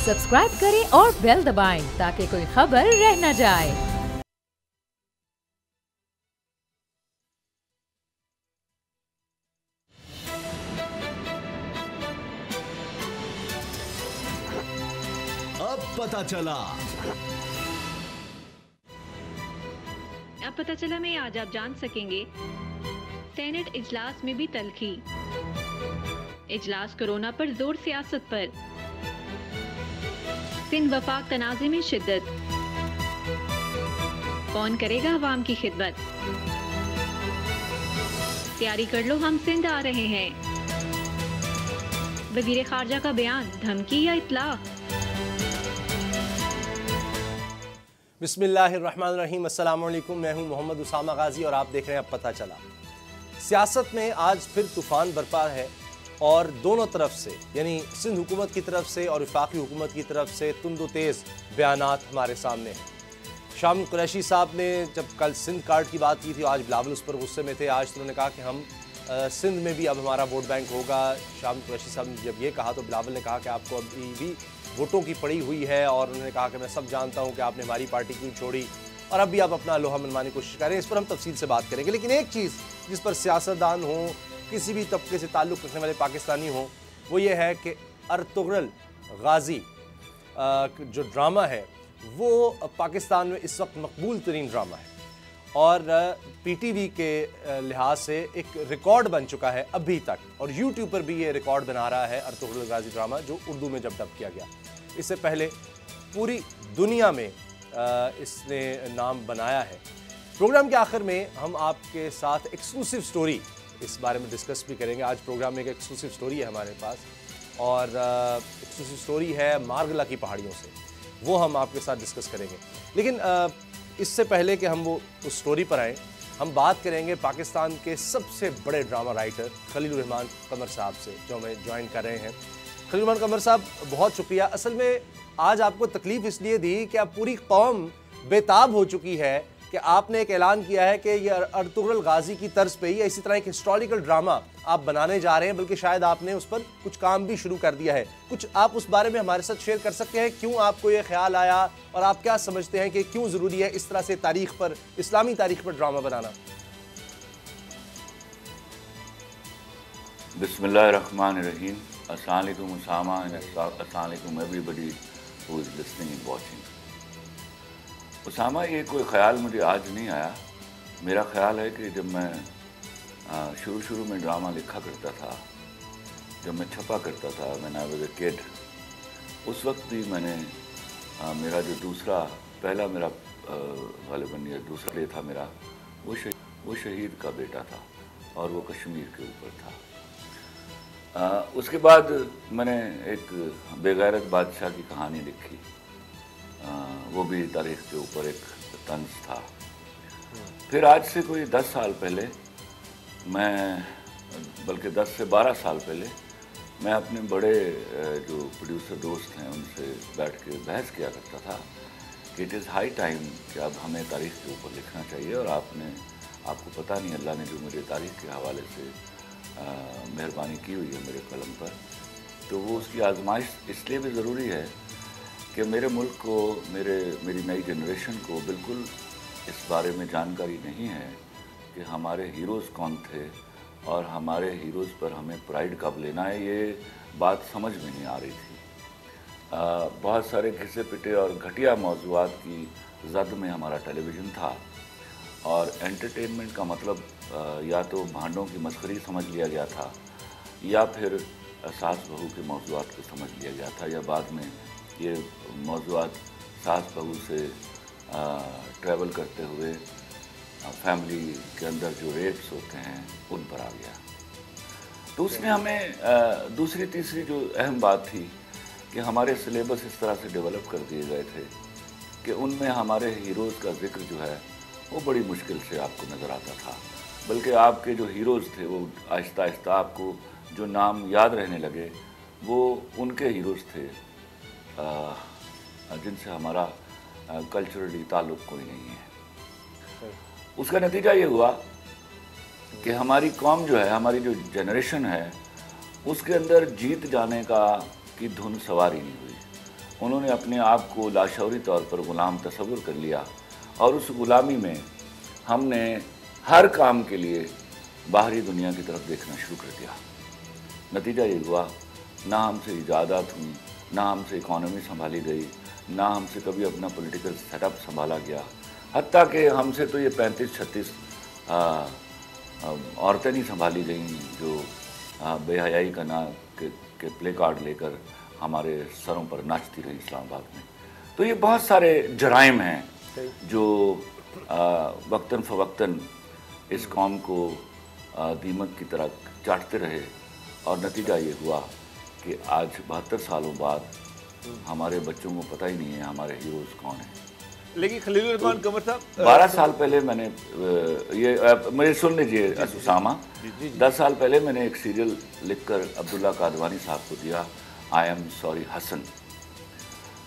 Subscribe करें और bell दबाएं ताकि कोई खबर रह न जाए। अब पता चला में आज आप जान सकेंगे सेनेट इजलास में भी तल्खी, इजलास कोरोना पर जोर सियासत पर, सिंध वफाक तनाज़े में शिद्दत, कौन करेगा अवाम की खिदमत, तैयारी कर लो हम सिंध आ रहे हैं, वजीर खारजा का बयान धमकी या इत्तला। बिस्मिल्लाहिर्रहमानिर्रहीम, अस्सलाम वालेकुम। मैं हूं मोहम्मद उसामा गाजी और आप देख रहे हैं अब पता चला। सियासत में आज फिर तूफ़ान बरपा है और दोनों तरफ से, यानी सिंध हुकूमत की तरफ से और वफाकी हुकूमत की तरफ से तुंद तेज़ बयानात हमारे सामने हैं। शामिल कुरैशी साहब ने जब कल सिंध कार्ड की बात की थी, आज बिलावल उस पर गुस्से में थे। आज तो उन्होंने कहा कि हम सिंध में भी अब हमारा वोट बैंक होगा। शामिल कुरैशी साहब ने जब ये कहा तो बिलावल ने कहा कि आपको अभी भी वोटों की पड़ी हुई है, और उन्होंने कहा कि मैं सब जानता हूँ कि आपने हमारी पार्टी क्यों छोड़ी और अब भी आप अपना लोहा मनवाने की कोशिश करें। इस पर हम तफसील से बात करेंगे, लेकिन एक चीज़ जिस पर सियासतदान हो, किसी भी तबके से ताल्लुक़ रखने वाले पाकिस्तानी हो, वो ये है कि अर्तुगरुल गाजी जो ड्रामा है वो पाकिस्तान में इस वक्त मकबूल तरीन ड्रामा है और PTV के लिहाज से एक रिकॉर्ड बन चुका है अभी तक, और YouTube पर भी ये रिकॉर्ड बना रहा है अर्तुगरुल गाजी ड्रामा, जो उर्दू में जब डब किया गया। इससे पहले पूरी दुनिया में इसने नाम बनाया है। प्रोग्राम के आखिर में हम आपके साथ एक्सक्लूसिव स्टोरी इस बारे में डिस्कस भी करेंगे। आज प्रोग्राम में एक एक्सक्लूसिव स्टोरी है हमारे पास, और एक्सक्लूसिव स्टोरी है मार्गला की पहाड़ियों से, वो हम आपके साथ डिस्कस करेंगे। लेकिन इससे पहले कि हम वो उस स्टोरी पर आएँ, हम बात करेंगे पाकिस्तान के सबसे बड़े ड्रामा राइटर खलीलुर रहमान कमर साहब से, जो हमें ज्वाइन कर रहे हैं। खलीलुर रहमान कमर साहब, बहुत शुक्रिया। असल में आज आपको तकलीफ़ इसलिए दी कि अब पूरी कौम बेताब हो चुकी है कि आपने एक ऐलान किया है कि ये अर्तुगरुल गाजी की तर्ज पे ही इसी तरह एक हिस्टोरिकल ड्रामा आप बनाने जा रहे हैं, बल्कि शायद आपने उस पर कुछ काम भी शुरू कर दिया है। कुछ आप उस बारे में हमारे साथ शेयर कर सकते हैं, क्यों आपको ये ख्याल आया और आप क्या समझते हैं कि क्यों ज़रूरी है इस तरह से तारीख पर, इस्लामी तारीख पर ड्रामा बनाना? बिस्मिल्लाहिर्रहमानिर्रहीम, अस्सलाम वालेकुम उसामा, अस्सलाम वालेकुम everybody who is listening and watching. Usama, ये कोई ख्याल मुझे आज नहीं आया। मेरा ख्याल है कि जब मैं शुरू में ड्रामा लिखा करता था, जब मैं छपा करता था, when I was a kid, उस वक्त भी मैंने मेरा जो पहला मेरा गालिबन या दूसरा प्ले था मेरा, वो शहीद का बेटा था और वो कश्मीर के ऊपर था। उसके बाद मैंने एक बेगैरत बादशाह की कहानी लिखी, वो भी तारीख के ऊपर एक तंज था। फिर आज से कोई 10 साल पहले बल्कि 10 से 12 साल पहले मैं अपने बड़े जो प्रोड्यूसर दोस्त हैं उनसे बैठ के बहस किया करता था कि इट इज़ हाई टाइम कि अब हमें तारीख के ऊपर लिखना चाहिए। और आपको पता नहीं, अल्लाह ने जो मुझे तारीख के हवाले से मेहरबानी की हुई है मेरे कलम पर, तो वो उसकी आजमाइश इसलिए भी ज़रूरी है कि मेरे मुल्क को, मेरी नई जनरेशन को बिल्कुल इस बारे में जानकारी नहीं है कि हमारे हीरोज़ कौन थे और हमारे हीरोज़ पर हमें प्राइड कब लेना है। ये बात समझ में नहीं आ रही थी। बहुत सारे घिसे पिटे और घटिया मौज़ूआत की जद में हमारा टेलीविज़न था, और एंटरटेनमेंट का मतलब या तो भांडों की मस्खरी समझ लिया गया था, या फिर सास बहू के मौज़ूआत को समझ लिया गया था, या बाद में ये मौज़ूआत सास बहू से ट्रैवल करते हुए फैमिली के अंदर जो रेट्स होते हैं उन पर आ गया। तो उसने हमें दूसरी तीसरी जो अहम बात थी कि हमारे सिलेबस इस तरह से डेवलप कर दिए गए थे कि उनमें हमारे हीरोज़ का जिक्र जो है वो बड़ी मुश्किल से आपको नज़र आता था। बल्कि आपके जो हीरोज़ थे वो आहिस्ता आहिस्ता आपको जो नाम याद रहने लगे वो उनके हीरोज़ थे जिनसे हमारा कल्चरली ताल्लुक़ कोई नहीं है। उसका नतीजा ये हुआ कि हमारी कौम जो है, हमारी जो जनरेशन है, उसके अंदर जीत जाने की धुन सवार ही नहीं हुई। उन्होंने अपने आप को लाशौरी तौर पर ग़ुलाम तस्वुर कर लिया और उस ग़ुलामी में हमने हर काम के लिए बाहरी दुनिया की तरफ देखना शुरू कर दिया। नतीजा ये हुआ, ना हमसे इजाज़त हुई, ना हमसे इकॉनमी संभाली गई, ना हमसे कभी अपना पॉलिटिकल सेटअप संभाला गया। हत्ता कि हमसे तो ये 35-36 औरतें नहीं संभाली गई जो बेहयाई का ना के प्ले कार्ड लेकर हमारे सरों पर नाचती रही इस्लामाबाद में। तो ये बहुत सारे जराइम हैं जो वक्तन फ़वक्तन इस कौम को दीमक की तरह चाटते रहे और नतीजा ये हुआ कि आज 72 सालों बाद हमारे बच्चों को पता ही नहीं है हमारे हीरोज़ कौन हैं। लेकिन खलीलुर रहमान कमर साहब 12 साल पहले मैंने मुझे सुन लीजिए उसामा, 10 साल पहले मैंने एक सीरियल लिखकर अब्दुल्ला कादवानी साहब को दिया, आई एम सॉरी हसन।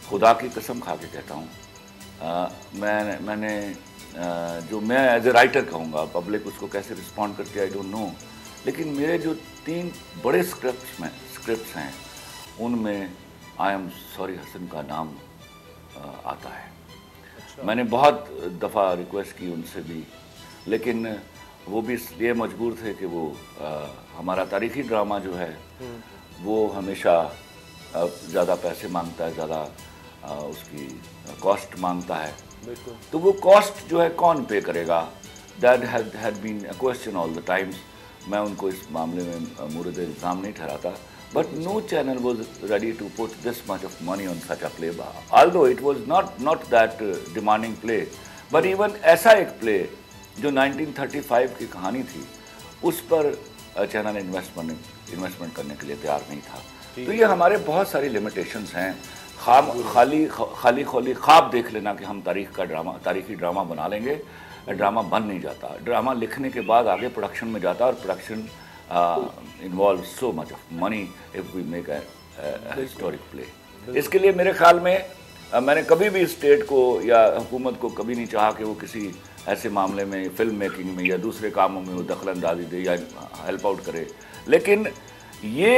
खुदा की कसम खा के कहता हूँ, मैंने जो मैं एज ए राइटर कहूँगा, पब्लिक उसको कैसे रिस्पॉन्ड करती है आई डोंट नो, लेकिन मेरे जो 3 बड़े स्क्रिप्ट्स हैं उनमें आई एम सॉरी हसन का नाम आता है। मैंने बहुत दफ़ा रिक्वेस्ट की उनसे भी, लेकिन वो भी इसलिए मजबूर थे कि वो हमारा तारीख़ी ड्रामा जो है वो हमेशा ज़्यादा पैसे मांगता है, ज़्यादा उसकी कॉस्ट मांगता है। तो वो कॉस्ट जो है कौन पे करेगा, that had been a question all the times. मैं उनको इस मामले में मुर्द इल्ज़ाम नहीं ठहराता, but no channel was ready to put this much of money on such a play, although it was not that demanding play, but even ऐसा एक play जो 1935 की कहानी थी उस पर चैनल इन्वेस्टमेंट करने के लिए तैयार नहीं था। तो ये हमारे बहुत सारी लिमिटेशंस हैं। खाली ख्वाब देख लेना कि हम तारीखी ड्रामा बना लेंगे, ड्रामा बन नहीं जाता। ड्रामा लिखने के बाद आगे प्रोडक्शन में जाता है और production involves so much of money if we make a historic play। इसके लिए मेरे ख्याल में मैंने कभी भी स्टेट को या हुकूमत को कभी नहीं चाहा कि वो किसी ऐसे मामले में फिल्म मेकिंग में या दूसरे कामों में वो दखलंदाजी दे या हेल्प आउट करे, लेकिन ये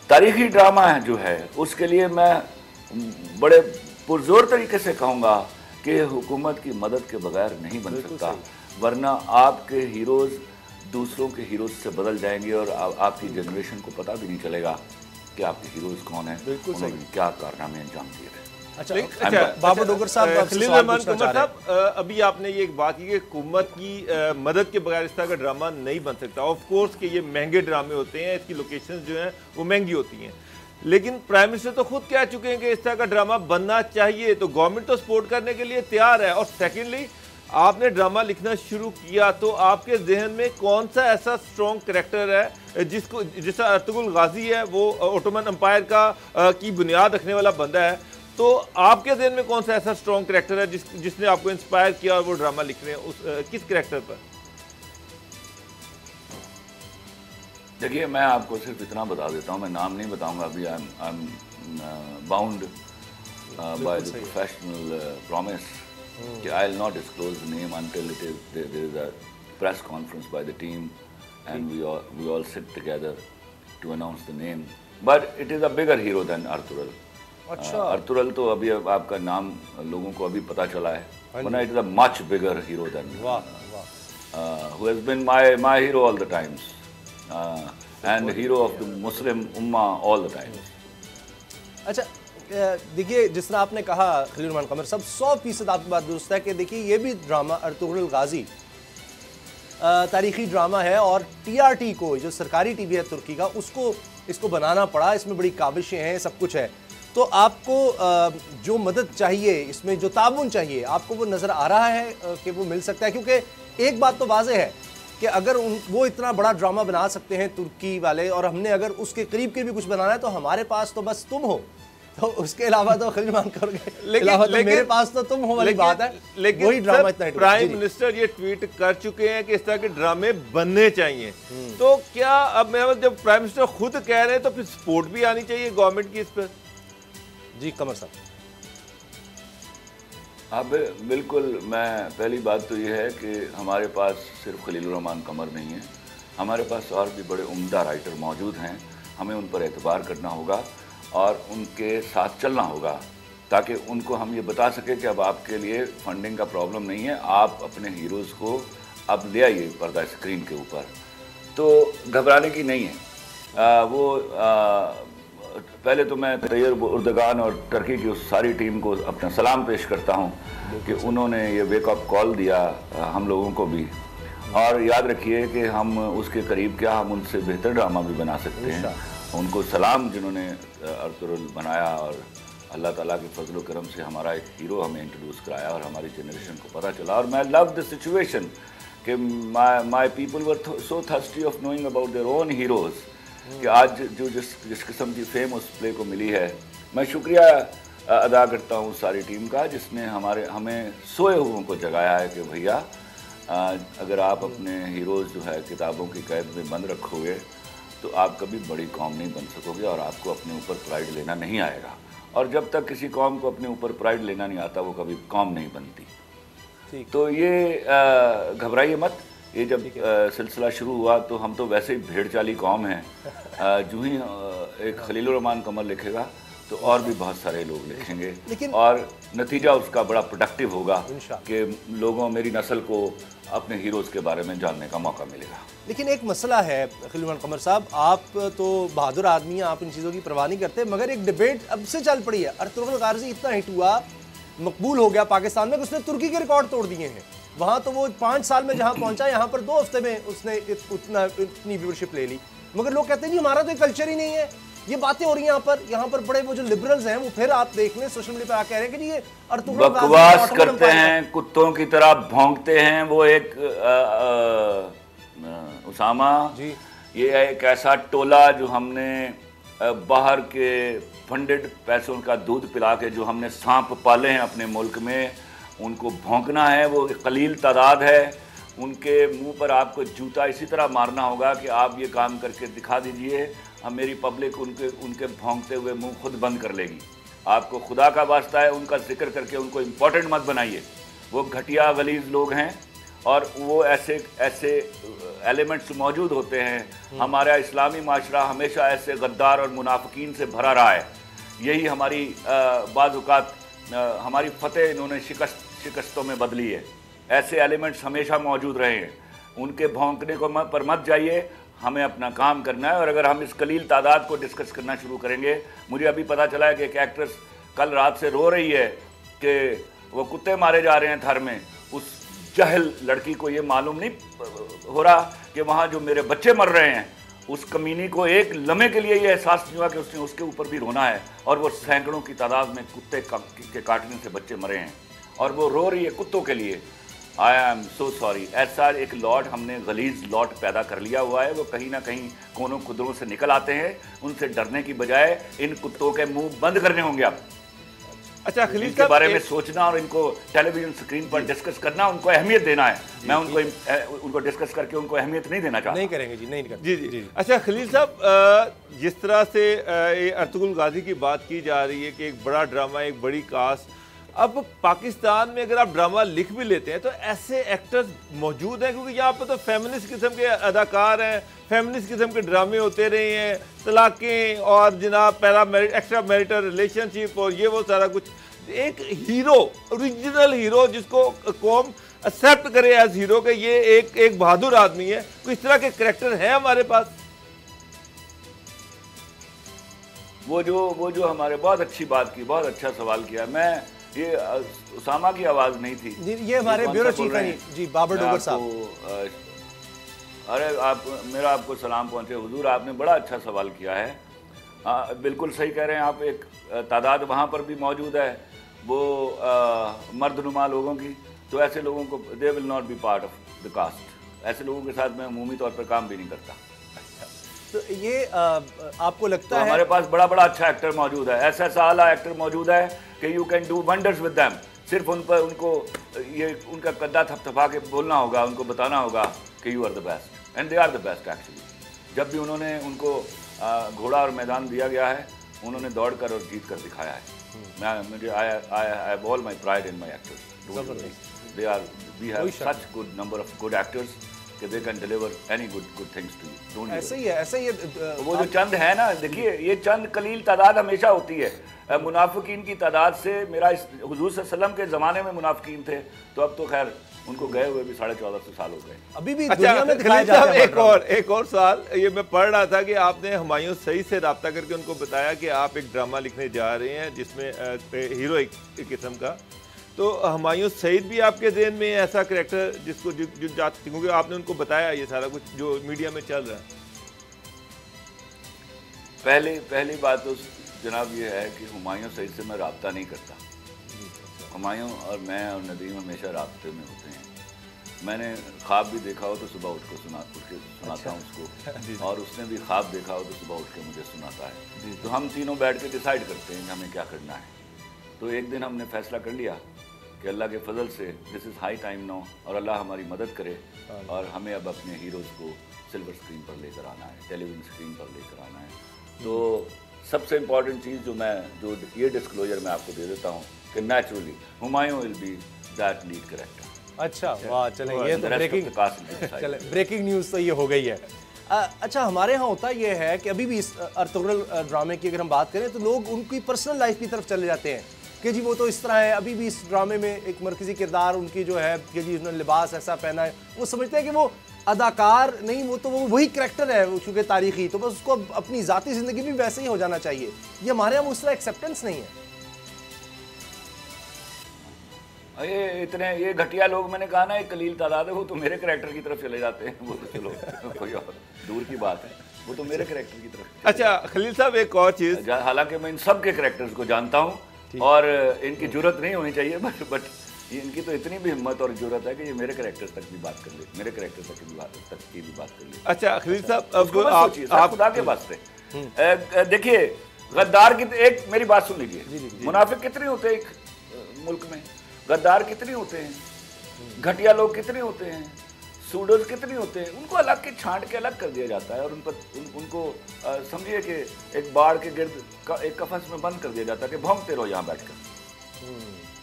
तारीखी ड्रामा है जो है उसके लिए मैं बड़े पुरजोर तरीके से कहूँगा कि हुकूमत की मदद के बगैर नहीं बन सकता, वरना आपके हीरोज़ दूसरों के हीरोज़ से बदल जाएंगे और आपकी जनरेशन को पता भी नहीं चलेगा कि आपके हीरोज़ कौन हैं, उन्होंने क्या कारनामे अंजाम दिए थे। अच्छा बाबा डोगर साहब, खलील रहमान कमर साहब, अभी आपने ये एक बात की कि हुकूमत की मदद के बगैर इस तरह का ड्रामा नहीं बन सकता। ऑफ कोर्स कि ये महंगे ड्रामे होते हैं, इसकी लोकेशंस जो हैं वो महंगी होती हैं, लेकिन प्राइम मिनिस्टर तो खुद कह चुके हैं कि इस तरह का ड्रामा बनना चाहिए, तो गवर्नमेंट तो सपोर्ट करने के लिए तैयार है। और सेकेंडली आपने ड्रामा लिखना शुरू किया तो आपके जहन में कौन सा ऐसा स्ट्रॉन्ग करैक्टर है जिसका अर्तुगरुल गाजी है, वो ओटोमन एम्पायर की बुनियाद रखने वाला बंदा है, तो आपके जहन में कौन सा ऐसा स्ट्रॉन्ग करैक्टर है जिसने आपको इंस्पायर किया और वो ड्रामा लिख रहे हैं, किस करैक्टर पर? देखिए, मैं आपको सिर्फ इतना बता देता हूँ, मैं नाम नहीं बताऊँगा अभी। I am bound by the professional promise I'll not disclose the name until there is a press conference by the team and we all sit together to announce the name. But it is a bigger hero than Artural. अच्छा। Artural तो अभी आपका नाम लोगों को अभी पता चला है, वरना it is a much bigger hero than who has been my hero all the times and hero of the Muslim Ummah all the times। अच्छा देखिए, जिस तरह आपने कहा खलील रहमान कमर साहब, 100% आपकी बात दुरुस्त है कि देखिए ये भी ड्रामा अर्तुगरुल गाजी तारीखी ड्रामा है और TRT को, जो सरकारी टीवी है तुर्की का, उसको इसको बनाना पड़ा। इसमें बड़ी काबिशें हैं, सब कुछ है। तो आपको जो मदद चाहिए, इसमें जो ताबुन चाहिए, आपको वो नज़र आ रहा है कि वो मिल सकता है? क्योंकि एक बात तो वाज़ेह है कि अगर वो इतना बड़ा ड्रामा बना सकते हैं तुर्की वाले, और हमने अगर उसके करीब के भी कुछ बनाना है तो हमारे पास तो बस तुम हो, तो उसके अलावा तो खलील रहमान करोगे, मेरे पास तो तुम हो वाली बात है। लेकिन वही ड्रामा इतना प्राइम मिनिस्टर ये ट्वीट कर चुके हैं कि इस तरह के ड्रामे बनने चाहिए, तो क्या अब मेरा जब प्राइम मिनिस्टर खुद कह रहे हैं तो फिर सपोर्ट भी आनी चाहिए गवर्नमेंट की इस पर? जी कमर साहब। अब बिल्कुल, मैं पहली बात तो ये है कि हमारे पास सिर्फ खलील रहमान कमर नहीं है, हमारे पास और भी बड़े उम्दा राइटर मौजूद हैं, हमें उन पर एतबार करना होगा। और उनके साथ चलना होगा, ताकि उनको हम ये बता सकें कि अब आपके लिए फंडिंग का प्रॉब्लम नहीं है, आप अपने हीरोज़ को अब ले आइए पर्दा स्क्रीन के ऊपर। तो घबराने की नहीं है। पहले तो मैं तैयब उर्दगान और टर्की की उस सारी टीम को अपना सलाम पेश करता हूँ कि उन्होंने ये वेकअप कॉल दिया हम लोगों को भी। और याद रखिए कि हम उसके करीब क्या, हम उनसे बेहतर ड्रामा भी बना सकते हैं। उनको सलाम जिन्होंने अर्तुगरुल बनाया, और अल्लाह ताला के फजल करम से हमारा एक हीरो हमें इंट्रोड्यूस कराया और हमारी जनरेशन को पता चला। और मैं लव द सिचुएशन कि my people were so thirsty of knowing about their own heroes कि आज जो जिस किस्म की फेम उस प्ले को मिली है, मैं शुक्रिया अदा करता हूँ सारी टीम का जिसने हमें सोए हुओं को जगाया है कि भैया अगर आप अपने हीरोज़ जो है किताबों की कैद में बंद रखोगे तो आप कभी बड़ी कौम नहीं बन सकोगे और आपको अपने ऊपर प्राइड लेना नहीं आएगा। और जब तक किसी कौम को अपने ऊपर प्राइड लेना नहीं आता वो कभी कौम नहीं बनती। तो ये घबराइए मत। ये जब सिलसिला शुरू हुआ तो हम तो वैसे ही भेड़ चाली कौम हैं। जो ही एक खलीलुर रहमान कमर लिखेगा तो और भी बहुत सारे लोग लिखेंगे और नतीजा उसका बड़ा प्रोडक्टिव होगा कि लोगों मेरी नस्ल को अपने हीरोज़ के बारे में जानने का मौका मिलेगा। लेकिन एक मसला है खलीलुर रहमान कमर साहब, आप तो बहादुर आदमी हैं, आप इन चीज़ों की परवाह नहीं करते, मगर एक डिबेट अब से चल पड़ी है। अर्तुगरुल गाज़ी इतना हिट हुआ, मकबूल हो गया पाकिस्तान में कि उसने तुर्की के रिकॉर्ड तोड़ दिए हैं। वहाँ तो वो 5 साल में जहाँ पहुँचा, यहाँ पर 2 हफ्ते में उसने इतनी व्यूअरशिप ले ली। मगर लोग कहते हैं जी हमारा तो कल्चर ही नहीं है। ये बातें हो रही हैं यहाँ पर बड़े वो जो लिबरल्स हैं वो फिर आप देख लें सोशल मीडिया पे कह रहे हैं कि जी ये अर्तुगरुल बकवास करते हैं, कुत्तों की तरह भौंकते हैं। वो एक उसामा जी, ये एक ऐसा टोला जो हमने बाहर के फंडेड पैसों का दूध पिला के जो हमने सांप पाले हैं अपने मुल्क में, उनको भौंकना है। वो कलील तादाद है, उनके मुंह पर आपको जूता इसी तरह मारना होगा कि आप ये काम करके दिखा दीजिए। अब मेरी पब्लिक उनके भौंकते हुए मुंह खुद बंद कर लेगी। आपको खुदा का वास्ता है उनका जिक्र करके उनको इम्पोर्टेंट मत बनाइए। वो घटिया गलीज लोग हैं और वो ऐसे एलिमेंट्स मौजूद होते हैं। हमारा इस्लामी माशरा हमेशा ऐसे गद्दार और मुनाफिकीन से भरा रहा है। यही हमारी बाज़-औक़ात हमारी फतेह इन्होंने शिकस्तों में बदली है। ऐसे एलिमेंट्स हमेशा मौजूद रहे हैं। उनके भौंकने को पर मत जाइए, हमें अपना काम करना है। और अगर हम इस कलील तादाद को डिस्कस करना शुरू करेंगे, मुझे अभी पता चला है कि एक एक्ट्रेस कल रात से रो रही है कि वो कुत्ते मारे जा रहे हैं थर में। उस जहल लड़की को ये मालूम नहीं हो रहा कि वहाँ जो मेरे बच्चे मर रहे हैं, उस कमीनी को एक लम्हे के लिए ये एहसास नहीं हुआ कि उसने उसके ऊपर भी रोना है। और वो सैकड़ों की तादाद में कुत्ते के काटने से बच्चे मरे हैं और वो रो रही है कुत्तों के लिए। I am so sorry. ऐसा एक लॉट हमने गलीज लॉट पैदा कर लिया हुआ है। वो कहीं ना कहीं कोनों खुदरों से निकल आते हैं। उनसे डरने की बजाय इन कुत्तों के मुंह बंद करने होंगे आप। अच्छा खलील के बारे में सोचना और इनको टेलीविजन स्क्रीन पर डिस्कस करना, उनको अहमियत देना है। मैं उनको डिस्कस करके उनको अहमियत नहीं देना चाहता। नहीं करेंगे जी, नहीं करेंगे। जी। अच्छा खलील साहब, जिस तरह से अर्तुगरुल गाज़ी की बात की जा रही है कि एक बड़ा ड्रामा, एक बड़ी कास्ट, अब पाकिस्तान में अगर आप ड्रामा लिख भी लेते हैं तो ऐसे एक्टर्स मौजूद हैं, क्योंकि यहाँ पर तो फेमिनिस्ट किस्म के अदाकार हैं, फेमिनिस्ट किस्म के ड्रामे होते रहे हैं, तलाक़ें और जनाब एक्स्ट्रा मैरिटल रिलेशनशिप और ये वो सारा कुछ। एक हीरो, ओरिजिनल हीरो जिसको कौम एक्सेप्ट करे एज हीरो के ये एक बहादुर आदमी है। तो इस तरह के करैक्टर हैं हमारे पास। वो जो हमारे बहुत अच्छी बात की, बहुत अच्छा सवाल किया। मैं ये उसामा की आवाज़ नहीं थी, ये हमारे ब्यूरो चीफ हैं जी, बाबर डोगर साहब। अरे मेरा आपको सलाम पहुँचे हुजूर, आपने बड़ा अच्छा सवाल किया है। बिल्कुल सही कह रहे हैं आप। एक तादाद वहाँ पर भी मौजूद है वो मर्दनुमा लोगों की। तो ऐसे लोगों को they will not be part of the cast. ऐसे लोगों के साथ मैं अमूमी तौर पर काम भी नहीं करता। तो ये आपको लगता है हमारे पास बड़ा अच्छा एक्टर मौजूद है, ऐसा आला एक्टर मौजूद है कि you can do wonders with them. सिर्फ उनको ये उनका कद्दा थपथपा के बोलना होगा, उनको बताना होगा कि you are the best and they are the best actually. जब भी उनको घोड़ा और मैदान दिया गया है, उन्होंने दौड़ कर और जीत कर दिखाया है। मुझे I have all my pride in my actors. We have such good number of good actors कि they can deliver any good things to you. Don't ऐसे ही है, ऐसे ही है। वो जो चंद है ना, देखिए ये चंद कलील तादाद हमेशा होती है। मुनाफिकीन की तादाद से, मेरा इस हुजूर सल्लल्लाहु अलैहि वसल्लम के ज़माने में मुनाफिकीन थे, तो अब तो खैर उनको गए हुए भी 1450 साल हो गए, अभी भी अच्छा, दुनिया में दिखाया जाता है। एक और सवाल, ये मैं पढ़ रहा था कि आपने हुमायूं सईद से रब्ता करके उनको बताया कि आप एक ड्रामा लिखने जा रहे हैं जिसमें हीरो एक किस्म का, तो हुमायूं सईद भी आपके ज़हन में ऐसा कैरेक्टर जिसको क्योंकि आपने उनको बताया ये सारा कुछ जो मीडिया में चल रहा है। पहली बात तो जनाब ये है कि हुमायूं सईद से मैं रब्ता नहीं करता। हुमायूं और मैं और नदीम हमेशा राब्ते में होते हैं। मैंने ख्वाब भी देखा हो तो सुबह उठ के सुनाता हूँ उसको, और उसने भी ख्वाब देखा हो तो सुबह उठ के मुझे सुनाता है। तो हम तीनों बैठ के डिसाइड करते हैं कि हमें क्या करना है। तो एक दिन हमने फैसला कर लिया कि अल्लाह के फजल से this is high time now, और अल्लाह हमारी मदद करे, और हमें अब अपने हीरोज़ को सिल्वर स्क्रीन पर लेकर आना है, टेलीविज़न स्क्रीन पर लेकर आना है। तो सबसे इम्पॉर्टेंट चीज़ जो ये डिस्क्लोजर मैं आपको दे देता हूँ कि naturally Humayun will be that lead character. अच्छा, वाह, चलें, ये तो ब्रेकिंग न्यूज़ तो ये हो गई है। अच्छा, हमारे यहाँ होता ये है कि अभी भी इस अर्तुगरुल ड्रामे की अगर हम बात करें तो लोग उनकी पर्सनल लाइफ की तरफ चले जाते हैं कि जी वो तो इस तरह है। अभी भी इस ड्रामे में एक मरकज़ी किरदार उनकी जो है कि जी उसने लिबास ऐसा पहना है, वो समझते हैं कि वो अदाकार नहीं, वो तो वो वही करैक्टर है चूँकि तारीखी, तो बस उसको अपनी ज़ाती ज़िंदगी भी वैसे ही हो जाना चाहिए। ये हमारे यहाँ उस तरह एक्सेप्टेंस नहीं है। ये घटिया लोग, मैंने कहा ना, एक कलील तादाद है, वो तो मेरे करैक्टर की तरफ चले जाते हैं। वो तो चलो कोई और दूर की बात है, वो तो मेरे करैक्टर की तरफ। अच्छा खलील साहब, एक और चीज़, हालांकि मैं इन सब के करैक्टर्स को जानता हूँ और इनकी जरूरत नहीं होनी चाहिए, बट इनकी तो इतनी भी हिम्मत और जरूरत है कि ये मेरे करैक्टर तक भी बात कर ले, मेरे करैक्टर तक की भी बात कर ले। अच्छा खलील साहब, अब आप खुदा के वास्ते देखिए, गद्दार की एक मेरी बात सुन लीजिए, मुनाफिक कितने होते हैं एक मुल्क में, गद्दार कितने होते हैं, घटिया लोग कितने होते हैं, सूडोज कितने होते हैं, उनको अलग के छांट के अलग कर दिया जाता है, और उनको समझिए कि एक बाढ़ के गिर्द एक कफस में बंद कर दिया जाता है कि भौंकते रहो यहाँ बैठकर,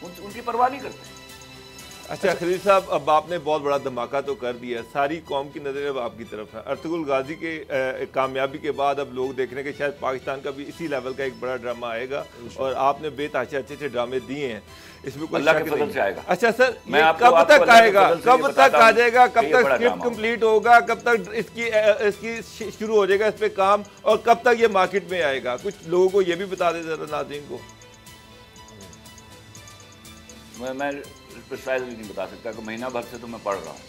उनकी परवाह नहीं करते। अच्छा खलील साहब, अब आपने बहुत बड़ा धमाका तो कर दिया, सारी कौम की नज़र अब आपकी तरफ है। अर्तुगरुल गाजी के कामयाबी के बाद अब लोग देख रहे हैं कि शायद पाकिस्तान का भी इसी लेवल का एक बड़ा ड्रामा आएगा, और आपने बेतहाशा अच्छे ड्रामे दिए हैं, इसमें कोई अल्लाह के फजल से आएगा। अच्छा सर, कब तक आएगा, कब तक आ जाएगा, कब तक स्क्रिप्ट कंप्लीट होगा, कब तक इसकी शुरू हो जाएगा इस पे काम, और कब तक ये मार्केट में आएगा? कुछ लोगों को ये भी बता दे जरा, नाज़रीन को। मैं प्रिसाइजली नहीं बता सकता कि महीना भर से तो मैं पढ़ रहा हूँ।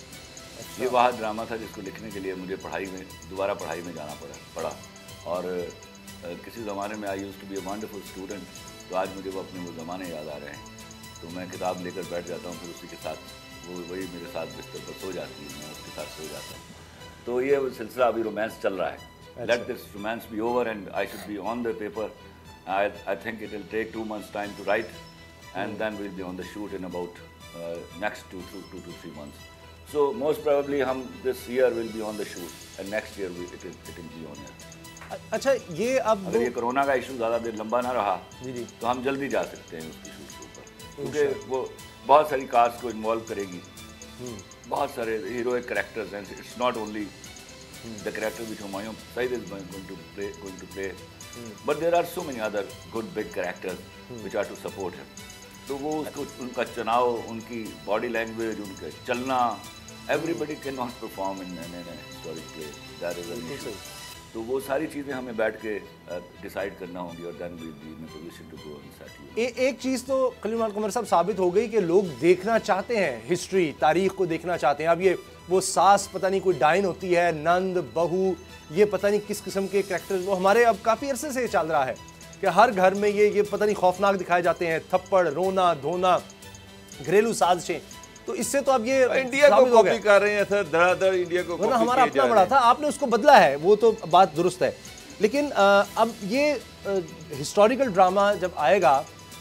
अच्छा। ये वह ड्रामा था जिसको लिखने के लिए मुझे दोबारा पढ़ाई में जाना पड़ा, और किसी ज़माने में I used to be a wonderful student, तो आज मुझे वो अपने वो ज़माने याद आ रहे हैं, तो मैं किताब लेकर बैठ जाता हूँ, फिर उसी के साथ वही मेरे साथ बिस्तर पर सो जाती है, मैं उसके साथ सो जाता हूँ। तो ये सिलसिला अभी रोमांस चल रहा है। Let this romance be over and I should be on the paper. I think it will take 2 months time to write, and then we'll be on the shoot in about next 2 to 3 months. So most probably हम this year will be on the shoot, and next year it will be on air. अच्छा, ये अब अगर ये corona का issue ज़्यादा देर लंबा ना रहा तो हम जल्दी जा सकते हैं उसकी शूट के ऊपर, क्योंकि वो बहुत सारी कास्ट को इन्वॉल्व करेगी, बहुत सारे हीरोइक कैरेक्टर्स हैं। It's not only the character which Humayun Saeed is going to play, but there are so many other good big characters which are to support him. तो वो उसको, उनका चुनाव, उनकी बॉडी लैंग्वेज, उनका चलना, everybody can not perform in historic play, that is an issue. तो वो सारी चीज़ें हमें बैठ के डिसाइड करना होंगी, और then we be in a position to go on set. एक चीज़ तो खलील कुमर साहब साबित हो गई कि लोग देखना चाहते हैं, हिस्ट्री, तारीख को देखना चाहते हैं। अब ये वो सास पता नहीं कोई डाइन होती है, नंद बहू, ये पता नहीं किस किस्म के कैरेक्टर्स, वो हमारे अब काफ़ी अरसे से चल रहा है कि हर घर में ये पता नहीं खौफनाक दिखाए जाते हैं, थप्पड़, रोना धोना, घरेलू साजिशें। तो इससे तो अब ये इंडिया को कॉपी कर रहे हैं सर, धड़ाधड़ इंडिया को कॉपी, हमारा अपना बड़ा था, आपने उसको बदला है, वो तो बात दुरुस्त है। लेकिन अब ये हिस्टोरिकल ड्रामा जब आएगा,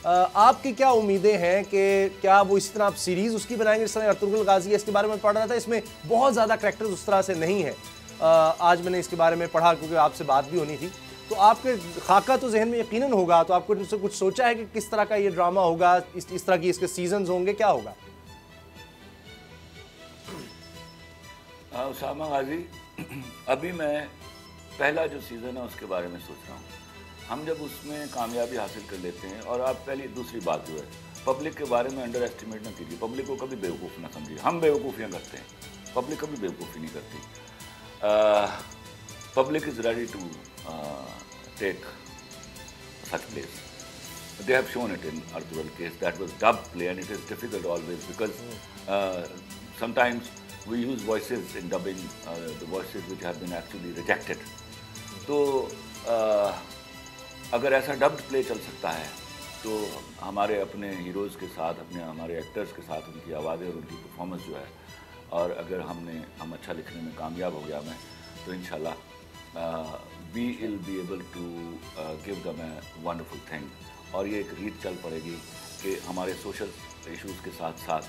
आपकी क्या उम्मीदें हैं कि क्या वो इस तरह आप सीरीज़ उसकी बनाएंगे जिस तरह अर्तुगरुल गाजी है? इसके बारे में पढ़ रहा था, इसमें बहुत ज़्यादा कैरेक्टर्स उस तरह से नहीं है। आज मैंने इसके बारे में पढ़ा क्योंकि आपसे बात भी होनी थी, तो आपके खाका तो जहन में यकीनन होगा, तो आपको उससे कुछ सोचा है कि किस तरह का ये ड्रामा होगा, इस तरह की इसके सीजन्स होंगे, क्या होगा? उसामा गाजी, अभी मैं पहला जो सीज़न है उसके बारे में सोच रहा हूँ। हम जब उसमें कामयाबी हासिल कर लेते हैं, और आप पहली दूसरी बात जो है, पब्लिक के बारे में अंडर एस्टिमेट ना कीजिए, पब्लिक को कभी बेवकूफ़ ना समझिए। हम बेवकूफ़ियाँ करते हैं, पब्लिक कभी बेवकूफ़ी नहीं करती। Public is ready to take such place. They have shown it in Arthural case. That was dubbed play, and it is difficult always because sometimes we use voices in dubbing, the voices which have been actually rejected. तो अगर ऐसा dubbed play चल सकता है तो हमारे अपने heroes के साथ, हमारे एक्टर्स के साथ उनकी आवाज़ें और उनकी परफॉर्मेंस जो है, और अगर हम अच्छा लिखने में कामयाब हो गया मैं, तो इंशाल्लाह we will be able to give them a wonderful thing। और ये एक रीत चल पड़ेगी कि हमारे सोशल इश्यूज़ के साथ साथ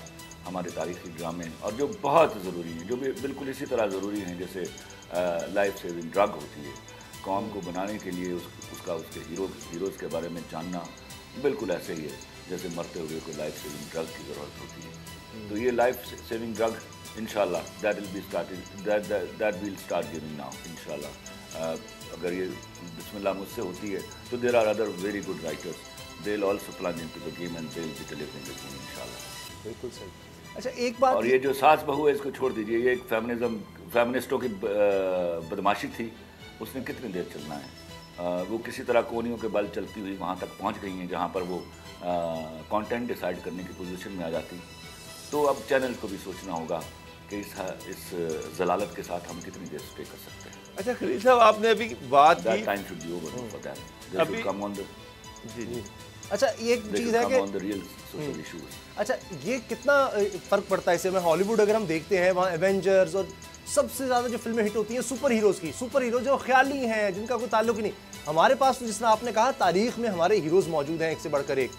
हमारे तारीख़ी ड्रामे, और जो बहुत ज़रूरी हैं, जो भी बिल्कुल इसी तरह ज़रूरी हैं जैसे लाइफ सेविंग ड्रग होती है, कौम को बनाने के लिए उसके हीरोज़ के बारे में जानना बिल्कुल ऐसे ही है जैसे मरते हुए को लाइफ सेविंग ड्रग की ज़रूरत होती है। तो ये लाइफ सेविंग ड्रग इंशाल्लाह that will start giving now इंशाल्लाह। अगर ये बिस्मिल्लाह मुझसे होती है तो there are other very good writers, they will also plunge into the game and they will be delivering the game इंशाल्लाह। बिल्कुल सही। अच्छा, एक बात, और ये जो सास बहू है इसको छोड़ दीजिए, ये एक फेमिनिस्टों की बदमाशी थी, उसने कितनी देर चलना है। वो किसी तरह कोनियों के बल चलती हुई वहाँ तक पहुँच गई हैं जहाँ पर वो कंटेंट डिसाइड करने की पोजीशन में आ जाती। तो अब चैनल को भी सोचना होगा कि इस जलालत के साथ हम कितनी देर स्टे कर सकते हैं। अच्छा खलील साहब, आपने अभी बात की time should be over for that, अभी कम ऑन द जी। अच्छा, ये एक चीज़ है कि अच्छा ये कितना फ़र्क पड़ता है इससे। मैं हॉलीवुड अगर हम देखते हैं, वहाँ एवेंजर्स और सबसे ज़्यादा जो फिल्में हिट होती हैं सुपर हीरोज़ की, सुपर हीरो जो ख्याली हैं, जिनका कोई ताल्लुक ही नहीं। हमारे पास तो जिस तरह आपने कहा तारीख में हमारे हीरोज़ मौजूद हैं एक से बढ़कर एक।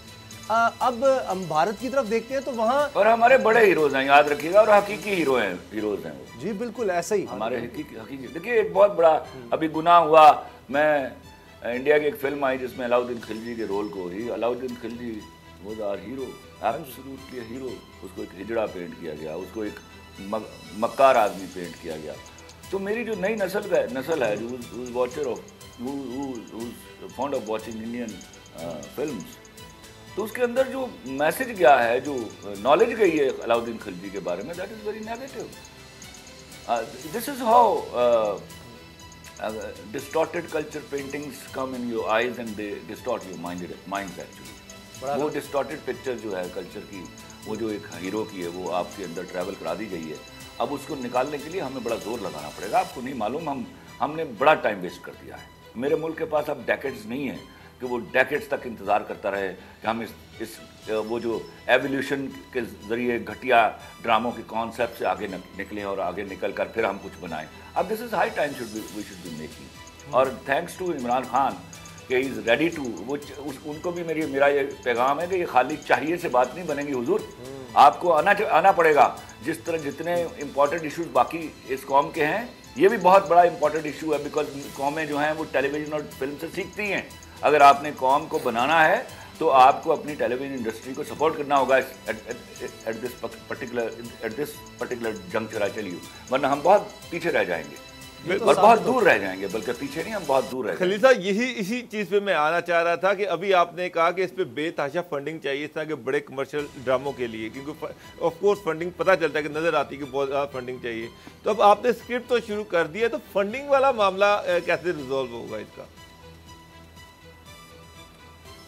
अब हम भारत की तरफ देखते हैं तो वहाँ और हमारे बड़े हीरोज हैं, याद रखिएगा, और हकीकी हीरोज हैं वो। जी बिल्कुल ऐसा ही हमारे हकीकी। देखिए एक बहुत बड़ा अभी गुनाह हुआ, मैं इंडिया की एक फिल्म आई जिसमें अलाउद्दीन खिलजी के रोल को ही, Alauddin Khilji was our hero, absolutely hero. उसको एक हिजड़ा पेंट किया गया, उसको एक मक्कार आदमी पेंट किया गया। तो मेरी जो नई नस्ल है जो watcher of fond of watching Indian films, तो उसके अंदर जो मैसेज गया है, जो नॉलेज गई है अलाउद्दीन खिलजी के बारे में, that is very negative. This is how distorted culture paintings come in your eyes and they distort your minds actually. वो डिस्टॉर्टेड पिक्चर जो है कल्चर की, वो जो एक हीरो की है, वो आपके अंदर ट्रैवल करा दी गई है। अब उसको निकालने के लिए हमें बड़ा जोर लगाना पड़ेगा। आपको नहीं मालूम, हमने बड़ा टाइम वेस्ट कर दिया है। मेरे मुल्क के पास अब डेकेड्स नहीं है कि वो डेकेड्स तक इंतज़ार करता रहे कि हम इस वो जो एवोल्यूशन के ज़रिए घटिया ड्रामों के कॉन्सेप्ट से आगे निकलें और आगे निकल कर फिर हम कुछ बनाएं। अब this is high time we should be making. और थैंक्स टू इमरान खान कि इज़ रेडी टू, उनको भी मेरा ये पैगाम है कि ये खाली चाहिए से बात नहीं बनेगी हुजूर, आपको आना पड़ेगा। जिस तरह जितने इम्पॉर्टेंट इशूज़ बाकी इस कौम के हैं, ये भी बहुत बड़ा इंपॉर्टेंट इशू है, बिकॉज कौमें जो हैं वो टेलीविज़न और फिल्म से सीखती हैं। अगर आपने कौम को बनाना है तो आपको अपनी टेलीविज़न इंडस्ट्री को सपोर्ट करना होगा at this particular juncture, I tell you, वरना हम बहुत पीछे रह जाएंगे और बहुत दूर रह जाएंगे, बल्कि पीछे नहीं, हम बहुत दूर रह जाएंगे। खलील साहब, इसी चीज़ पे मैं आना चाह रहा था कि अभी आपने कहा कि इस पे बेतहाशा फंडिंग चाहिए इस तरह के बड़े कमर्शियल ड्रामों के लिए, क्योंकि ऑफ कोर्स फंडिंग पता चलता है कि नज़र आती है कि बहुत ज़्यादा फंडिंग चाहिए। तो अब आपने स्क्रिप्ट तो शुरू कर दिया, तो फंडिंग वाला मामला कैसे रिजॉल्व होगा इसका?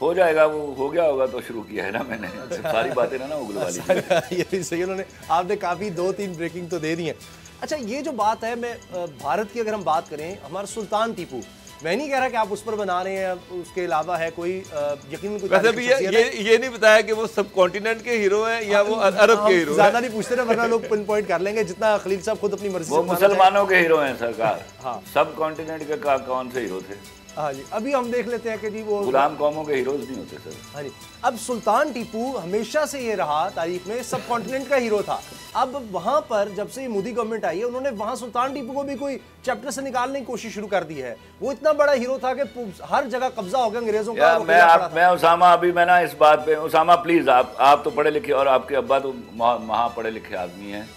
हो जाएगा, वो हो गया होगा तो शुरू किया है ना मैंने। सारी बातें ना उगल वाली ये भी सही, उन्होंने आपने काफ़ी 2-3 ब्रेकिंग तो दे दी हैं। अच्छा, ये जो बात है, मैं भारत की अगर हम बात करें, हमारा सुल्तान टीपू, मैं नहीं कह रहा कि आप उस पर बना रहे हैं, उसके अलावा है कोई यकीनन कुछ वैसे भी ये नहीं बताया कि वो सब कॉन्टिनेंट के हीरो हैं या वो अरब के हीरो हैं। ज़्यादा नहीं पूछते ना, वरना लोग पिन पॉइंट कर लेंगे जितना खलील साहब खुद अपनी मर्जी से। वो मुसलमानों के हीरो हैं सरकार। हाँ, सब कॉन्टिनेंट के कौन से हीरो थे? हाँ जी, अभी हम देख लेते हैं कि जी वो गुलाम कौमों के हीरोज नहीं होते सर। हाँ जी, अब सुल्तान टीपू हमेशा से ये रहा तारीख में सब कॉन्टिनेंट का हीरो था। अब वहाँ पर जब से मोदी गवर्नमेंट आई है, उन्होंने वहाँ सुल्तान टीपू को भी कोई चैप्टर से निकालने की कोशिश शुरू कर दी है। वो इतना बड़ा हीरो था कि हर जगह कब्जा हो गया अंग्रेजों का। मैं उसामा, अभी मैं ना इस बात पे, उसामा प्लीज, आप तो पढ़े लिखे और आपके अब्बा तो महा पढ़े लिखे आदमी हैं,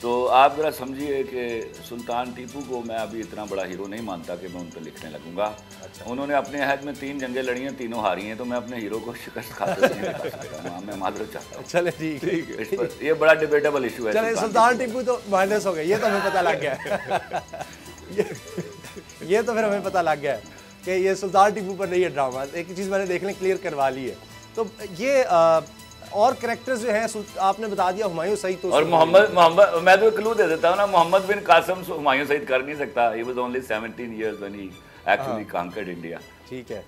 तो आप ज़रा समझिए कि सुल्तान टीपू को मैं अभी इतना बड़ा हीरो नहीं मानता कि मैं उन पर लिखने लगूंगा। अच्छा। उन्होंने अपने अहद में 3 जंगें लड़ी हैं, तीनों हारी हैं, तो मैं अपने हीरो को शिकस्त खाते नहीं लिखा सकता। मैं माजरत चाहता हूँ। चले ठीक है, इस पर ये बड़ा डिबेटेबल इशू है। चले सुल्तान टीपू तो माइनस हो गए, ये तो हमें पता लग गया ये तो फिर हमें पता लग गया कि ये सुल्तान टीपू पर नहीं है ड्रामा। एक चीज़ मैंने देखने क्लियर करवा ली है। तो ये और कैरेक्टर्स जो हैं आपने बता दिया, हुमायूं सईद तो, और मोहम्मद मैं तो क्लू दे देता हूँ ना, मोहम्मद बिन कासिम हुमायूं सईद कर नहीं सकता। He was only 17 years when he actually conquered India. ठीक है,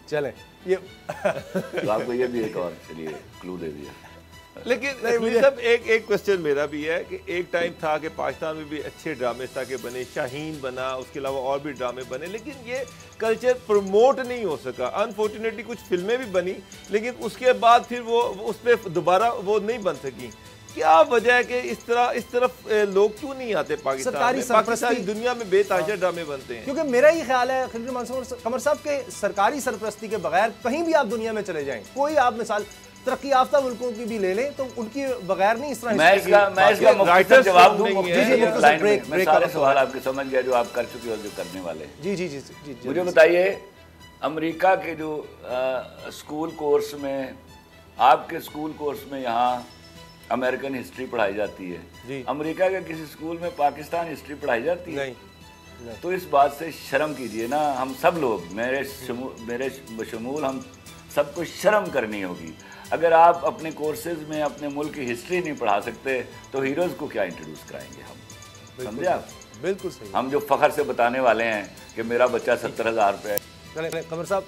चलें ये तो आपको ये भी एक और चलिए क्लू दे दिया। लेकिन सब एक क्वेश्चन मेरा भी है कि एक टाइम था कि पाकिस्तान में भी अच्छे ड्रामे ताकि बने, शाहीन बना, उसके अलावा और भी ड्रामे बने, लेकिन ये कल्चर प्रमोट नहीं हो सका। अनफॉर्चुनेटली कुछ फिल्में भी बनी, लेकिन उसके बाद फिर वो उस पर दोबारा वो नहीं बन सकी। क्या वजह है कि इस तरफ लोग क्यों नहीं आते पाकिस्तान में? पाकिस्तानी दुनिया में बेताजा ड्रामे बनते हैं। क्योंकि मेरा ये ख्याल है खलील मंसूर कमर साहब के सरकारी सरपरस्ती के बगैर कहीं भी आप दुनिया में चले जाएं, कोई आप मिसाल तरक्की याफ्ता मुल्कों की भी ले लें, तो उनकी बगैर नहीं इस तरह। मैं इसका मुख्तसर जवाब दूंगा। मैं सारे सवाल आपके समझ गया जो आप कर चुके हो, जो करने वाले। जी जी जी जी, मुझे बताइए, अमेरिका के जो स्कूल कोर्स में, आपके स्कूल कोर्स में यहाँ अमेरिकन हिस्ट्री पढ़ाई जाती है, अमेरिका के किसी स्कूल में पाकिस्तान हिस्ट्री पढ़ाई जाती है? नहीं। तो इस बात से शर्म कीजिए ना। हम सब लोग, मेरे बशमूल हम सबको शर्म करनी होगी। अगर आप अपने कोर्सेज में अपने मुल्क की हिस्ट्री नहीं पढ़ा सकते तो हीरोज़ को क्या इंट्रोड्यूस कराएंगे हम? समझे आप? बिल्कुल सही। हम जो फ़ख्र से बताने वाले हैं कि मेरा बच्चा 70,000 रुपये। चलें कमर साहब,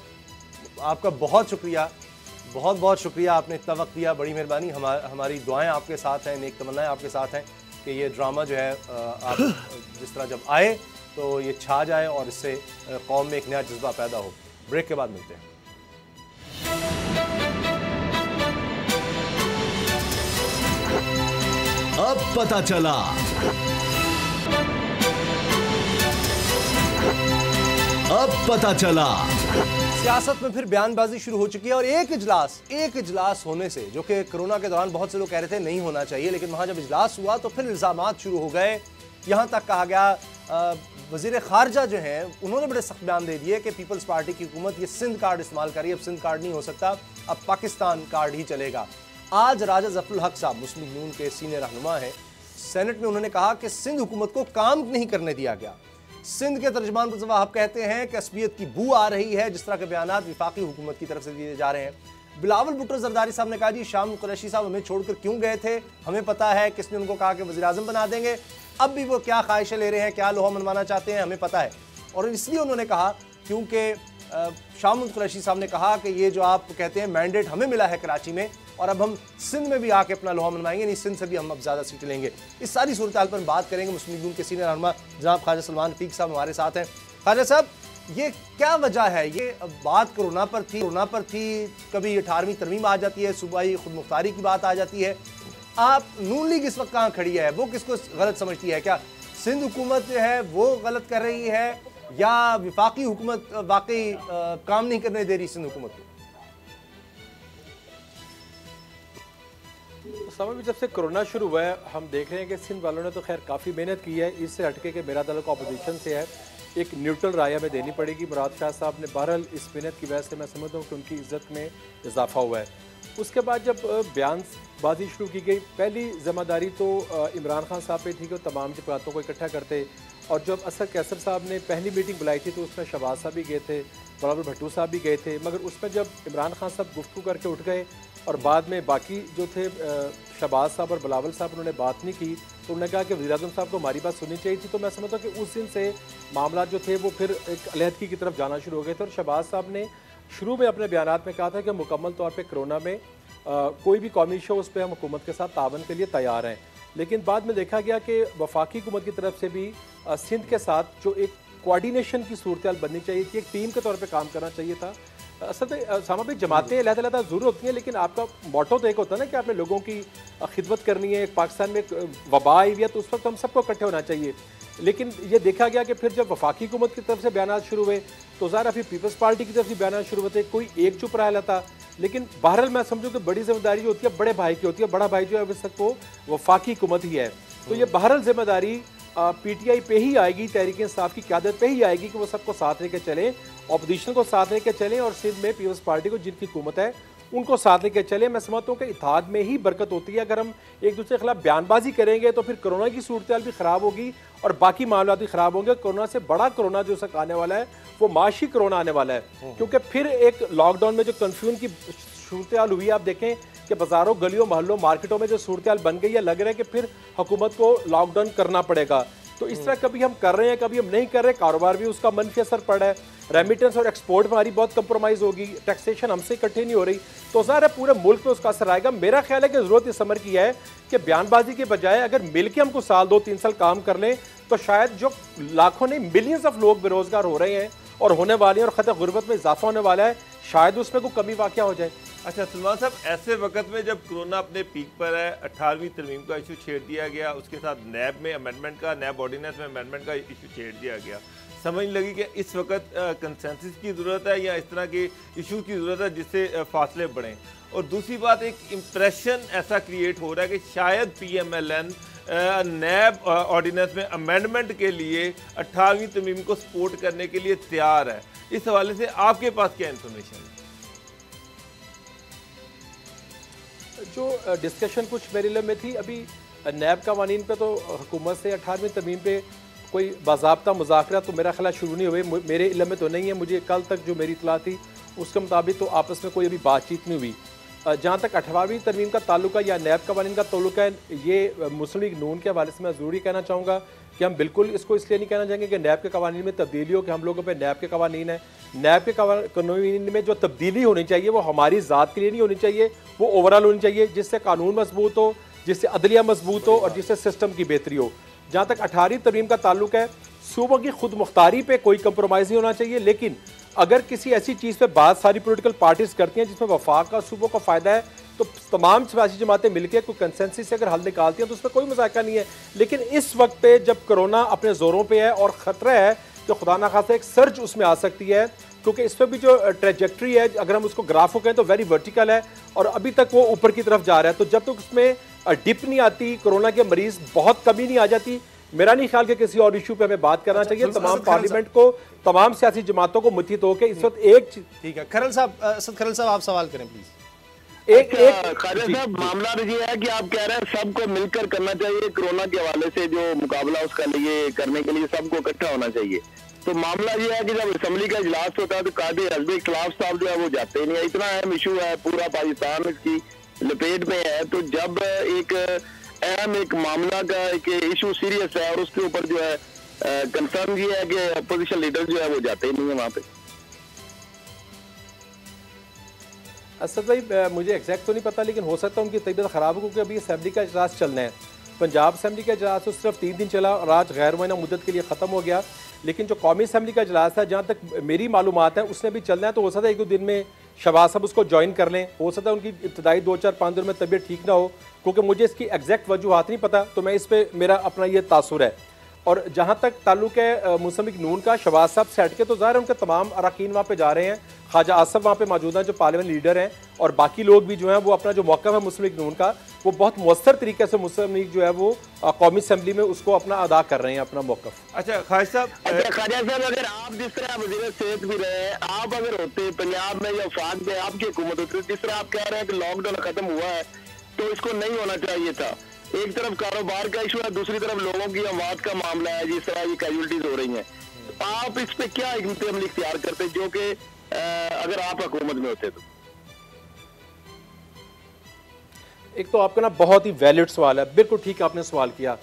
आपका बहुत शुक्रिया, बहुत बहुत शुक्रिया, आपने इतना वक्त दिया, बड़ी मेहरबानी। हमारी दुआएं आपके साथ हैं, नेक तमन्नाएं आपके साथ हैं कि ये ड्रामा जो है आप जिस तरह जब आए तो ये छा जाए और इससे कौम में एक नया जज्बा पैदा हो। ब्रेक के बाद मिलते हैं। अब पता चला। अब पता चला। सियासत में फिर बयानबाजी शुरू हो चुकी है और एक इजलास होने से, जो कि कोरोना के दौरान बहुत से लोग कह रहे थे नहीं होना चाहिए, लेकिन वहां जब इजलास हुआ तो फिर इल्जामात शुरू हो गए। यहां तक कहा गया, वजीर खारजा जो हैं उन्होंने बड़े सख्त बयान दे दिए कि पीपल्स पार्टी की हुकूमत ये सिंध कार्ड इस्तेमाल कर रही है, अब सिंध कार्ड नहीं हो सकता, अब पाकिस्तान कार्ड ही चलेगा। आज राजा ज़फ़रुल हक साहब मुस्लिम यून के सीनियर रहनुमा हैं, सेनेट में उन्होंने कहा कि सिंध हुकूमत को काम नहीं करने दिया गया। सिंध के तर्जमान वहाब कहते हैं कि असबियत की बू आ रही है, जिस तरह के बयान विफाकी हुकूमत की तरफ से दिए जा रहे हैं। बिलावल भुट्टो जरदारी साहब ने कहा, जी शाम कुरैशी साहब हमें छोड़कर क्यों गए थे, हमें पता है किसने उनको कहा कि वज़ीर आज़म बना देंगे, अब भी वो क्या ख्वाहिशें ले रहे हैं, क्या लोहा मनवाना चाहते हैं, हमें पता है। और इसलिए उन्होंने कहा क्योंकि शाम कुरैशी साहब ने कहा कि ये जो आप कहते हैं मैंडेट हमें मिला है कराची में, और अब हम सिंध में भी आके अपना लोहा मनवाएंगे, नहीं सिंध से भी हम अब ज़्यादा सीटें लेंगे। इस सारी सूरत हाल पर हम बात करेंगे। मुस्लिम लीग के सीनियर रहनुमा जनाब ख्वाजा सलमान रफीक साहब हमारे साथ हैं। ख्वाजा साहब, ये क्या वजह है? ये बात कोरोना पर थी, कभी 18वीं तरमीम आ जाती है, सूबाई खुद मुख्तारी की बात आ जाती है। आप नून लीग इस वक्त कहाँ खड़ी है? वो किसको गलत समझती है? क्या सिंध हुकूमत जो है वो गलत कर रही है, या विफाकी हुकूमत वाकई काम नहीं करने दे रही सिंध हुकूमत को? समय में जब से कोरोना शुरू हुआ है, हम देख रहे हैं कि सिंध वालों ने तो खैर काफ़ी मेहनत की है। इससे हटके कि मेरा ताल्लुक अपोजिशन से है, एक न्यूट्रल राय हमें देनी पड़ेगी। मुराद शाह साहब ने बहरहाल इस मेहनत की वजह से मैं समझता हूँ कि उनकी इज्जत में इजाफा हुआ है। उसके बाद जब बयानबाजी शुरू की गई, पहली जिम्मेदारी तो इमरान खान साहब पे थी कि तमाम जमातों को इकट्ठा करते, और जब असद कैसर साहब ने पहली मीटिंग बुलाई थी तो उसमें शहबाज साहब भी गए थे, बिलावल भुट्टो साहब भी गए थे, मगर उसमें जब इमरान खान साहब गुफ्तगू करके उठ गए और बाद में बाकी जो थे शहबाज साहब और बिलावल साहब उन्होंने बात नहीं की, तो उन्होंने कहा कि वज़ीर-ए-आज़म साहब को हमारी बात सुननी चाहिए थी। तो मैं समझता हूँ कि उस दिन से मामला जो थे वो फिर एक अलहदगी की तरफ जाना शुरू हो गए थे। और शहबाज साहब ने शुरू में अपने बयानात में कहा था कि मुकम्मल तौर पर कोरोना में कोई भी कौमी इशू उस पर हम हुकूमत के साथ तावन के लिए तैयार हैं, लेकिन बाद में देखा गया कि वफाकी हुकूमत की तरफ से भी सिंध के साथ जो एक कोऑर्डिनेशन की सूरत बननी चाहिए थी, एक टीम के तौर पे काम करना चाहिए था। असल में सामा भाई, जमातें अलग-अलग ज़रूर होती हैं, लेकिन आपका मोटो तो एक होता है ना कि आपने लोगों की खिदमत करनी है। एक पाकिस्तान में वबा आई हुई है तो उस वक्त हम सबको इकट्ठे होना चाहिए, लेकिन ये देखा गया कि फिर जब वफाकी हुकूमत की तरफ से बयान शुरू हुए तो ज़ाहिर फिर पीपल्स पार्टी की तरफ से बयान शुरू होते, कोई एक चुप रहा था। लेकिन बहरहाल मैं समझूँ कि बड़ी जिम्मेदारी होती है बड़े भाई की होती है, बड़ा भाई जो है इस वक्त वो वफाकी हुकूमत ही है। तो ये बहरहाल जिम्मेदारी PTI पे ही आएगी, तहरीक इंसाफ की क़यादत पे ही आएगी कि वो सबको साथ लेके चलें, अपोजिशन को साथ लेके चलें और सिंध में पीपल्स पार्टी को जिनकी हुकूमत है उनको साथ लेके चलें। मैं समझता हूँ कि इत्तेहाद में ही बरकत होती है। अगर हम एक दूसरे के खिलाफ बयानबाजी करेंगे तो फिर कोरोना की सूरत भी ख़राब होगी और बाकी मामला भी ख़राब होंगे। कोरोना से बड़ा कोरोना जो सक आने वाला है वो माशी कोरोना आने वाला है, क्योंकि फिर एक लॉकडाउन में जो कन्फ्यूजन की सूरत हाल हुई है, आप देखें कि बाज़ारों, गलियों, मोहल्लों, मार्केटों में जो सूरत हाल बन गई है, लग रहा है कि फिर हुकूमत को लॉकडाउन करना पड़ेगा। तो इस तरह कभी हम कर रहे हैं, कभी हम नहीं कर रहे, कारोबार भी उसका मनफी असर पड़ा है, रेमिटेंस और एक्सपोर्ट में हमारी बहुत कंप्रोमाइज़ होगी, टैक्सेशन हमसे इकट्ठी नहीं हो रही, तो ज़ाहिर है पूरे मुल्क पे उसका असर आएगा। मेरा ख्याल है कि ज़रूरत इस समर की है कि बयानबाजी के बजाय अगर मिल के हमको साल 2-3 साल काम कर लें तो शायद जो लाखों नहीं मिलियंस ऑफ लोग बेरोजगार हो रहे हैं और होने वाले हैं और ख़तरा गुर्बत में इजाफा होने वाला है, शायद उसमें कोई कमी वाक़या हो जाए। अच्छा सलमान साहब, ऐसे वक्त में जब कोरोना अपने पीक पर है, 18वीं तरमीम का इशू छेड़ दिया गया, उसके साथ नैब में अमेंडमेंट का, नैब ऑर्डिनेंस में अमेंडमेंट का इशू छेड़ दिया गया, समझ लगी कि इस वक्त कंसेंसस की ज़रूरत है या इस तरह के इशू की ज़रूरत है जिससे फासले बढ़ें। और दूसरी बात, एक इम्प्रेशन ऐसा क्रिएट हो रहा है कि शायद PMLN नैब ऑर्डिनेंस में अमेंडमेंट के लिए 18वीं तरमीम को सपोर्ट करने के लिए तैयार है। इस हवाले से आपके पास क्या इन्फॉर्मेशन है? जो डिस्कशन कुछ मेरे लिए में थी, अभी नैब कवानीन पे तो हुकूमत से 18वीं तरमीम पे कोई बाज़ाब्ता मुज़ाकरा तो मेरा ख्याल शुरू नहीं हुए, मेरे इल्म में तो नहीं है। मुझे कल तक जो मेरी इतला थी उसके मुताबिक तो आपस में कोई अभी बातचीत नहीं हुई। जहाँ तक 18वीं तरमीम का ताल्लुक है या नैब कवानीन का ताल्लुक है, ये मुस्लिम लीग नून के हवाले से मैं ज़रूरी कहना चाहूँगा कि हम बिल्कुल इसको इसलिए नहीं कहना चाहेंगे कि नैब के कवानीन में तब्दीली हो कि हम लोगों पे नैब के कवानीन है। नैब के कवानीन में जो तब्दीली होनी चाहिए वो हमारी ज़ात के लिए नहीं होनी चाहिए, वो ओवरऑल होनी चाहिए, जिससे कानून मजबूत हो, जिससे अदलिया मजबूत हो और जिससे सिस्टम की बेहतरी हो। जहाँ तक 18वीं तरमीम का ताल्लुक है, सूबों की खुद मुख्तारी पे कोई कंप्रोमाइज़ नहीं होना चाहिए, लेकिन अगर किसी ऐसी चीज़ पे बात सारी पोलिटिकल पार्टीज़ करती हैं जिसमें वफाक का सूबों को फ़ायदा है, तो तमाम सियासी जमातें मिलकर कोई कंसेंसस से अगर हल निकालती हैं तो उसमें कोई मजाका नहीं है। लेकिन इस वक्त पे जब कोरोना अपने ज़ोरों पे है और ख़तरा है तो खुदा ना खासा एक सर्ज उसमें आ सकती है, क्योंकि इस पर भी जो ट्रेजेक्ट्री है अगर हम उसको ग्राफ कहें तो वेरी वर्टिकल है और अभी तक वो ऊपर की तरफ जा रहा है। तो जब तक उसमें डिप नहीं आती, कोरोना के मरीज़ बहुत कमी नहीं आ जाती, मेरा नहीं ख्याल कि किसी और इशू पे हमें बात करना चाहिए। तमाम पार्लियामेंट को, तमाम सियासी जमातों को मुत्तहिद होकर इस वक्त एक ठीक है। खरल साहब, असद खरल साहब, आप सवाल करें प्लीज। खालिद साहब, मामला ये है कि आप कह रहे हैं सबको मिलकर करना चाहिए, कोरोना के हवाले से जो मुकाबला उसका लिए करने के लिए सबको इकट्ठा होना चाहिए। तो मामला ये है कि जब असम्बली का इजलास होता है तो कायदे हज़ब इख्तिलाफ साहब जो है वो जाते ही नहीं है। इतना अहम इशू है, पूरा पाकिस्तान इसकी लपेट में है, तो जब एक अहम एक मामला का एक इशू सीरियस है और उसके ऊपर जो है कंसर्न ये है कि अपोजिशन लीडर जो है वो जाते ही नहीं है वहाँ पे। असद भाई, मुझे एग्जैक्ट तो नहीं पता, लेकिन हो सकता है उनकी तबीयत ख़राब हो, क्योंकि अभी असेंबली का इजलास चलना है। पंजाब असेंबली का इजलास तो सिर्फ 3 दिन चला और आज गैर मुअय्यना मुद्दत के लिए ख़त्म हो गया, लेकिन जो कौमी असेंबली का इजलास है, जहाँ तक मेरी मालूमात है, उसने भी चलना है। तो हो सकता है 1-2 दिन में शहबाज साहब उसको ज्वाइन कर लें, हो सकता है उनकी इब्तदाई 2-4-5 दिन में तबीयत ठीक ना हो, क्योंकि मुझे इसकी एग्जैक्ट वजूहात नहीं पता, तो मैं इस पर मेरा अपना ये तासुर है। और जहाँ तक ताल्लुक है मुस्लिम लीग नून का, शहबाज साहब से हट के तो ज़ाहिर उनके तमाम अरकान वहाँ पे जा रहे हैं, ख्वाजा आसफ वहाँ पे मौजूद हैं जो पार्लियामेंट लीडर हैं, और बाकी लोग भी जो हैं वो अपना जो मौक़िफ़ है मुस्लिम लीग नून का, वो बहुत मुअस्सर तरीके से मुस्लिम लीग जो है वो कौमी असम्बली में उसको अपना अदा कर रहे हैं अपना मौक़िफ़। अच्छा ख्वाजा साहब, अगर आप जिस तरह वज़ीर सेहत भी रहे, आप अगर होते पंजाब में या वफाक में आपकी हुकूमत होती, जिस तरह आप कह रहे हैं कि लॉकडाउन खत्म हुआ है तो इसको नहीं होना चाहिए था। एक तरफ कारोबार का इशू है, दूसरी तरफ लोगों की अमवात का मामला है, जिस तरह ये कैजुअल्टीज हो रही हैं, तो आप इस पे क्या अमल इख्तियार करते जो कि अगर आप हुकूमत में होते तो? एक तो आपका ना बहुत ही वैलिड सवाल है, बिल्कुल ठीक आपने सवाल किया।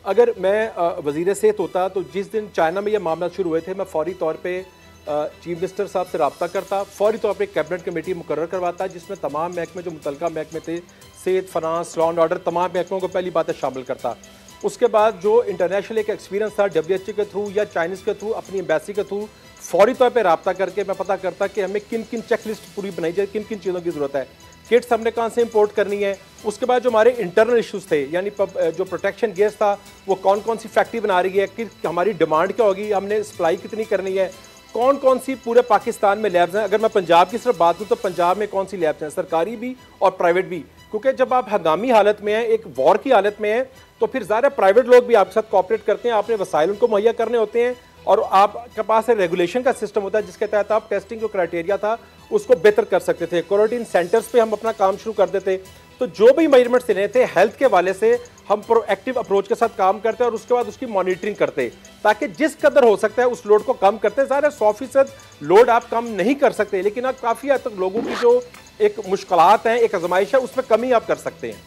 अगर मैं वज़ीर सेहत होता तो जिस दिन चाइना में ये मामला शुरू हुए थे, मैं फौरी तौर पे चीफ मिनिस्टर साहब से रब्ता करता, फौरी तौर पे कैबिनेट कमेटी मुकर्रर करवाता जिसमें तमाम महकमे जो मुतलका महकमे थे, सेहत, फाइनेंस, लॉ एंड ऑर्डर, तमाम महकमों को पहली बातें शामिल करता। उसके बाद जो इंटरनेशनल एक एक्सपीरियंस था WHO के थ्रू या चाइनीज़ के थ्रू, अपनी एम्बेसी के थ्रू फौरी तौर पर रब्ता करके मैं पता करता कि हमें किन किन चेक लिस्ट पूरी बनाई जाए, किन किन चीज़ों की ज़रूरत है, किट्स हमने कहाँ से इंपोर्ट करनी है। उसके बाद जो हमारे इंटरनल इश्यूज़ थे, यानी जो प्रोटेक्शन गैस था वो कौन कौन सी फैक्ट्री बना रही है, कि हमारी डिमांड क्या होगी, हमने सप्लाई कितनी करनी है, कौन कौन सी पूरे पाकिस्तान में लैब्स हैं। अगर मैं पंजाब की सिर्फ बात करूं तो पंजाब में कौन सी लैब्स हैं, सरकारी भी और प्राइवेट भी, क्योंकि जब आप हंगामी हालत में हैं, एक वॉर की हालत में हैं, तो फिर ज़्यादा प्राइवेट लोग भी आपके साथ कोऑपरेट करते हैं, आपने वसाइल उनको मुहैया करने होते हैं और आपके पास रेगुलेशन का सिस्टम होता है जिसके तहत आप टेस्टिंग जो क्राइटेरिया था उसको बेहतर कर सकते थे। क्वारंटीन सेंटर्स पे हम अपना काम शुरू कर देते। तो जो भी मेजरमेंट्स लेने थे हेल्थ के वाले से हम प्रोएक्टिव अप्रोच के साथ काम करते हैं और उसके बाद उसकी मॉनिटरिंग करते, ताकि जिस कदर हो सकता है उस लोड को कम करते। ज़्यादा 100% लोड आप कम नहीं कर सकते, लेकिन आप काफ़ी हद तक लोगों की जो एक मुश्किलात हैं, एक आजमाइश है, उसमें कमी आप कर सकते हैं।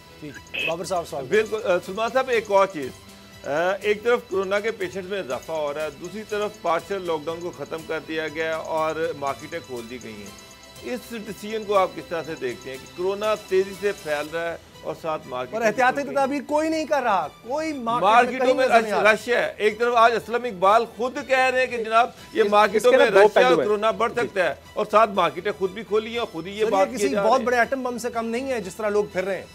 बाबर साहब बिल्कुल सलमान साहब, एक और चीज़, एक तरफ कोरोना के पेशेंट्स में इजाफा हो रहा है, दूसरी तरफ पार्शियल लॉकडाउन को ख़त्म कर दिया गया और मार्केटें खोल दी गई हैं। इस डिसीजन को आप किस तरह से देखते हैं कि कोरोना तेजी से फैल रहा है और साथ मार्केट और एहतियाती तदाबीर कोई नहीं कर रहा, कोई मार्केटों में रश है। एक तरफ आज असलम इकबाल खुद कह रहे हैं कि जनाब ये मार्केटों में रश है, कोरोना बढ़ सकता है, और साथ मार्केटें खुद भी खोली हैं और खुद ही ये बात किसी बहुत बड़े एटम बम से कम नहीं है जिस तरह लोग फिर रहे हैं।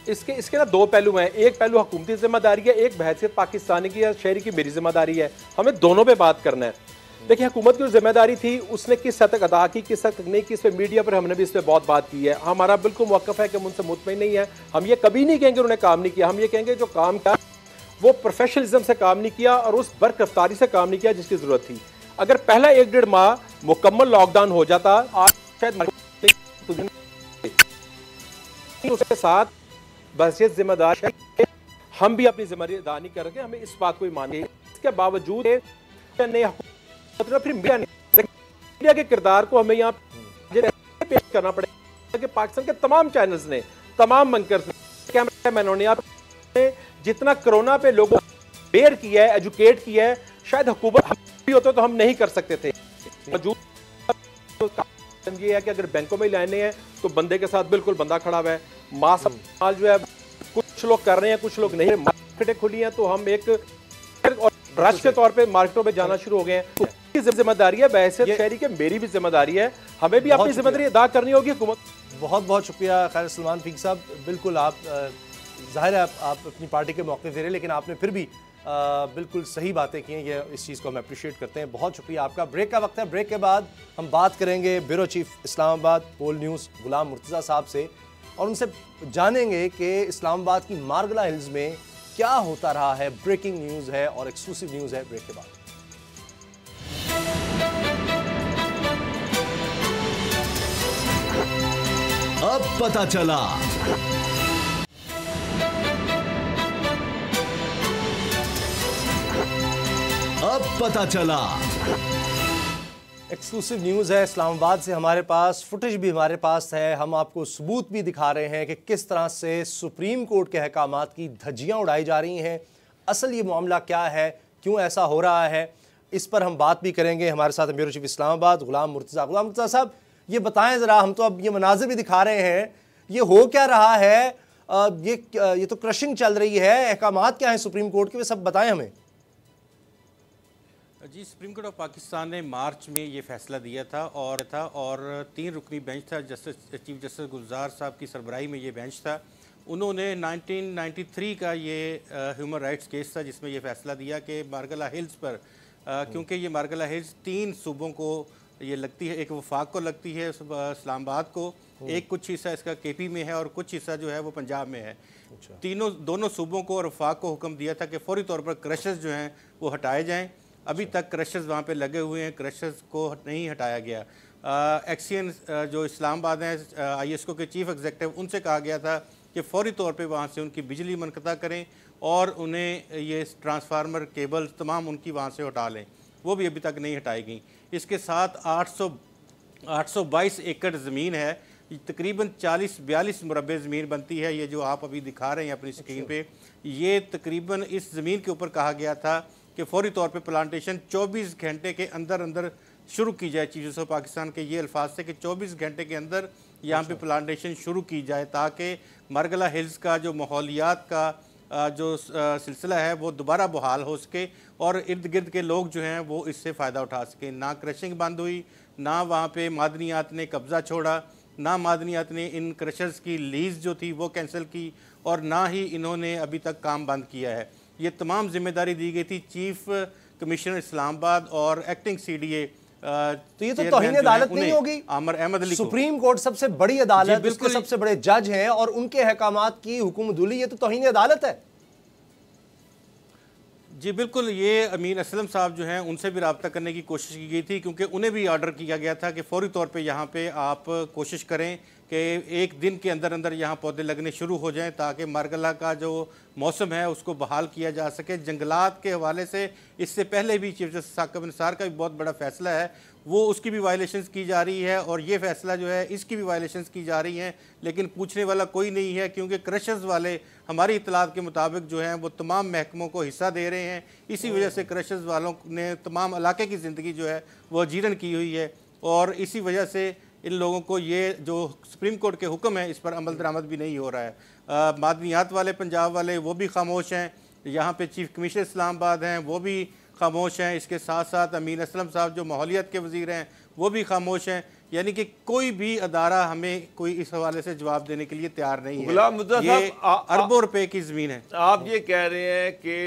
इसके ना दो पहलू हैं। एक पहलू हुकूमती जिम्मेदारी है, एक बहैसियत पाकिस्तानी की या शहरी की मेरी जिम्मेदारी है। हमें दोनों पे बात करना है। देखिए, हुकूमत की जो जिम्मेदारी थी उसने किस हद तक अदा की, किस हद तक नहीं की, इस पर मीडिया पर हमने भी इस पर बहुत बात की है। हमारा बिल्कुल मौक़िफ़ है कि हम उनसे मुतमईन नहीं है। हम ये कभी नहीं कहेंगे उन्होंने काम नहीं किया, हम ये कहेंगे जो काम किया वो प्रोफेशनलिज्म से काम नहीं किया और उस बरकफ्तारी से काम नहीं किया जिसकी ज़रूरत थी। अगर पहला 1-1.5 माह मुकम्मल लॉकडाउन हो जाता, आज शायद उसके साथ बहसियत जिम्मेदार है, हम भी अपनी जिम्मेदारी नहीं करके हमें इस बात को ही मानिए। इसके बावजूद फिर मीडिया के किरदार को हमें यहाँ पेश करना पड़ेगा कि पाकिस्तान के तमाम चैनल्स ने, तमाम एंकर्स ने, कैमरामैनों ने जितना कोरोना पे लोगों को बेयर किया है, एजुकेट किया है, शायद हुकूमत भी होते तो हम नहीं कर सकते थे। ये है कि अगर बैंकों में लाने हैं तो बंदे के साथ बिल्कुल बंदा खड़ा हुआ है। मास्क जो है कुछ लोग कर रहे हैं, कुछ लोग नहीं। मार्केटें खुली हैं तो हम एक ब्रश के तौर पे मार्केटों में जाना शुरू हो गए हैं। जिम्मेदारी है बहैसियत शहरी के, मेरी भी जिम्मेदारी है, हमें भी अपनी जिम्मेदारी अदा करनी होगी। हुकूमत बहुत बहुत शुक्रिया खैर सलमान फीक साहब। बिल्कुल आप जाहिर है आप अपनी पार्टी के मौके दे रहे, लेकिन आपने फिर भी बिल्कुल सही बातें की हैं। ये इस चीज़ को हम अप्रिशिएट करते हैं। बहुत शुक्रिया आपका। ब्रेक का वक्त है। ब्रेक के बाद हम बात करेंगे ब्यूरो चीफ इस्लामाबाद पोल न्यूज़ गुलाम मुर्तज़ा साहब से और उनसे जानेंगे कि इस्लामाबाद की मारगला हिल्स में क्या होता रहा है। ब्रेकिंग न्यूज़ है और एक्सक्लूसिव न्यूज़ है। ब्रेक के बाद अब पता चला। अब पता चला। एक्सक्लूसिव न्यूज़ है इस्लामाबाद से हमारे पास, फुटेज भी हमारे पास है। हम आपको सबूत भी दिखा रहे हैं कि किस तरह से सुप्रीम कोर्ट के अहकामात की धज्जियां उड़ाई जा रही हैं। असल ये मामला क्या है, क्यों ऐसा हो रहा है, इस पर हम बात भी करेंगे। हमारे साथ ब्यूरो चीफ इस्लामाबाद गुलाम मुर्तज़ा। गुलाम मुर्तज़ा साहब, ये बताएं ज़रा, हम तो अब ये मनाजिर भी दिखा रहे हैं, ये हो क्या रहा है? ये तो क्रशिंग चल रही है, अहकामात क्या हैं सुप्रीम कोर्ट के, वे सब बताएं हमें। जी, सुप्रीम कोर्ट ऑफ पाकिस्तान ने मार्च में ये फैसला दिया था और 3 रुकनी बेंच था। चीफ जस्टिस गुलजार साहब की सरबराही में ये बेंच था। उन्होंने 1993 का ये ह्यूमन राइट्स केस था जिसमें ये फैसला दिया कि मारगला हिल्स पर, क्योंकि ये मारगला हिल्स 3 सूबों को ये लगती है, एक वफाक को लगती है, इस्लामाबाद को, एक कुछ हिस्सा इसका केपी में है और कुछ हिस्सा जो है वो पंजाब में है। दोनों सूबों को और वफाक को हुक्म दिया था कि फौरी तौर पर क्रशेस जो हैं वो हटाए जाएँ। अभी तक क्रशेस वहाँ पे लगे हुए हैं, क्रशेस को नहीं हटाया गया। एक्सियन जो इस्लामाबाद हैं, ISO के चीफ एग्जीक्यूटिव, उनसे कहा गया था कि फौरी तौर पे वहाँ से उनकी बिजली मुनक़ता करें और उन्हें ये ट्रांसफार्मर केबल तमाम उनकी वहाँ से हटा लें। वो भी अभी तक नहीं हटाई गई। इसके साथ 822 एकड़ ज़मीन है, तकरीबन 40-42 मुरब्बे ज़मीन बनती है। ये जो आप अभी दिखा रहे हैं अपनी स्क्रीन पे, ये तकरीबन इस ज़मीन के ऊपर कहा गया था कि फौरी तौर पे प्लांटेशन 24 घंटे के अंदर अंदर शुरू की जाए। चीफ जस्टिस ऑफ पाकिस्तान के ये अल्फाज थे कि 24 घंटे के अंदर यहाँ पे प्लांटेशन शुरू की जाए ताकि मारगला हिल्स का जो माहौलियात का जो सिलसिला है वो दोबारा बहाल हो सके और इर्द गिर्द के लोग जो हैं वो इससे फ़ायदा उठा सकें। ना क्रशिंग बंद हुई, ना वहाँ पे मादनियात ने कब्ज़ा छोड़ा, ना मादनियात ने इन क्रशर्स की लीज़ जो थी वो कैंसिल की और ना ही इन्होंने अभी तक काम बंद किया है। ये तमाम जिम्मेदारी दी गई थी चीफ कमिश्नर इस्लामाबाद और एक्टिंग CDA तो ये तो तौहीन अदालत नहीं होगी? आमिर अहमद अली, सुप्रीम कोर्ट सबसे बड़ी अदालत, उसके सबसे बड़े जज हैं और उनके अहकामात की हुकुमदुली, ये तो तौहीन अदालत है। जी बिल्कुल, ये अमीन असलम साहब जो हैं उनसे भी रब्ता करने की कोशिश की गई थी, क्योंकि उन्हें भी ऑर्डर किया गया था कि फौरी तौर पे यहाँ पे आप कोशिश करें कि एक दिन के अंदर अंदर यहाँ पौधे लगने शुरू हो जाएं, ताकि मारगला का जो मौसम है उसको बहाल किया जा सके। जंगलात के हवाले से इससे पहले भी चीफ जस्टिस साकिब निसार का भी बहुत बड़ा फैसला है, वो उसकी भी वायलेशंस की जा रही है, और ये फैसला जो है इसकी भी वायलेशंस की जा रही हैं, लेकिन पूछने वाला कोई नहीं है, क्योंकि क्रशर्स वाले हमारी इतलात के मुताबिक जो हैं वो तमाम महकमों को हिस्सा दे रहे हैं। इसी वजह से क्रशर्स वालों ने तमाम इलाके की ज़िंदगी जो है वो जीरन की हुई है, और इसी वजह से इन लोगों को ये जो सुप्रीम कोर्ट के हुक्म है इस पर अमल दरामद भी नहीं हो रहा है। मादनियात वाले पंजाब वाले वो भी खामोश हैं, यहाँ पे चीफ कमिश्नर इस्लामाबाद हैं वो भी खामोश हैं, इसके साथ साथ अमीन असलम साहब जो माहौलियत के वज़ीर हैं वो भी खामोश हैं, यानी कि कोई भी अदारा हमें कोई इस हवाले से जवाब देने के लिए तैयार नहीं है। गुलाम मुर्तज़ा साहब, अरबों रुपए की ज़मीन है। आप ये कह रहे हैं कि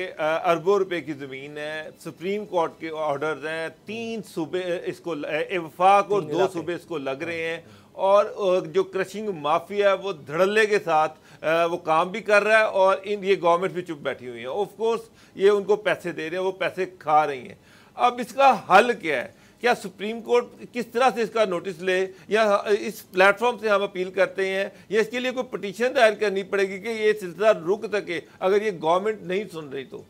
अरबों रुपए की ज़मीन है, सुप्रीम कोर्ट के ऑर्डर्स हैं, 3 सूबे इसको वफाक और 2 सूबे इसको लग रहे हैं, और जो क्रशिंग माफिया है वो धड़ल्ले के साथ वो काम भी कर रहा है, और ये गवर्नमेंट भी चुप बैठी हुई है। ऑफ कोर्स ये उनको पैसे दे रहे हैं, वो पैसे खा रही हैं। अब इसका हल क्या है? क्या सुप्रीम कोर्ट किस तरह से इसका नोटिस ले, या इस प्लेटफॉर्म से हम अपील करते हैं, या इसके लिए कोई पिटीशन दायर करनी पड़ेगी कि ये सिलसिला रुक सके अगर ये गवर्नमेंट नहीं सुन रही तो?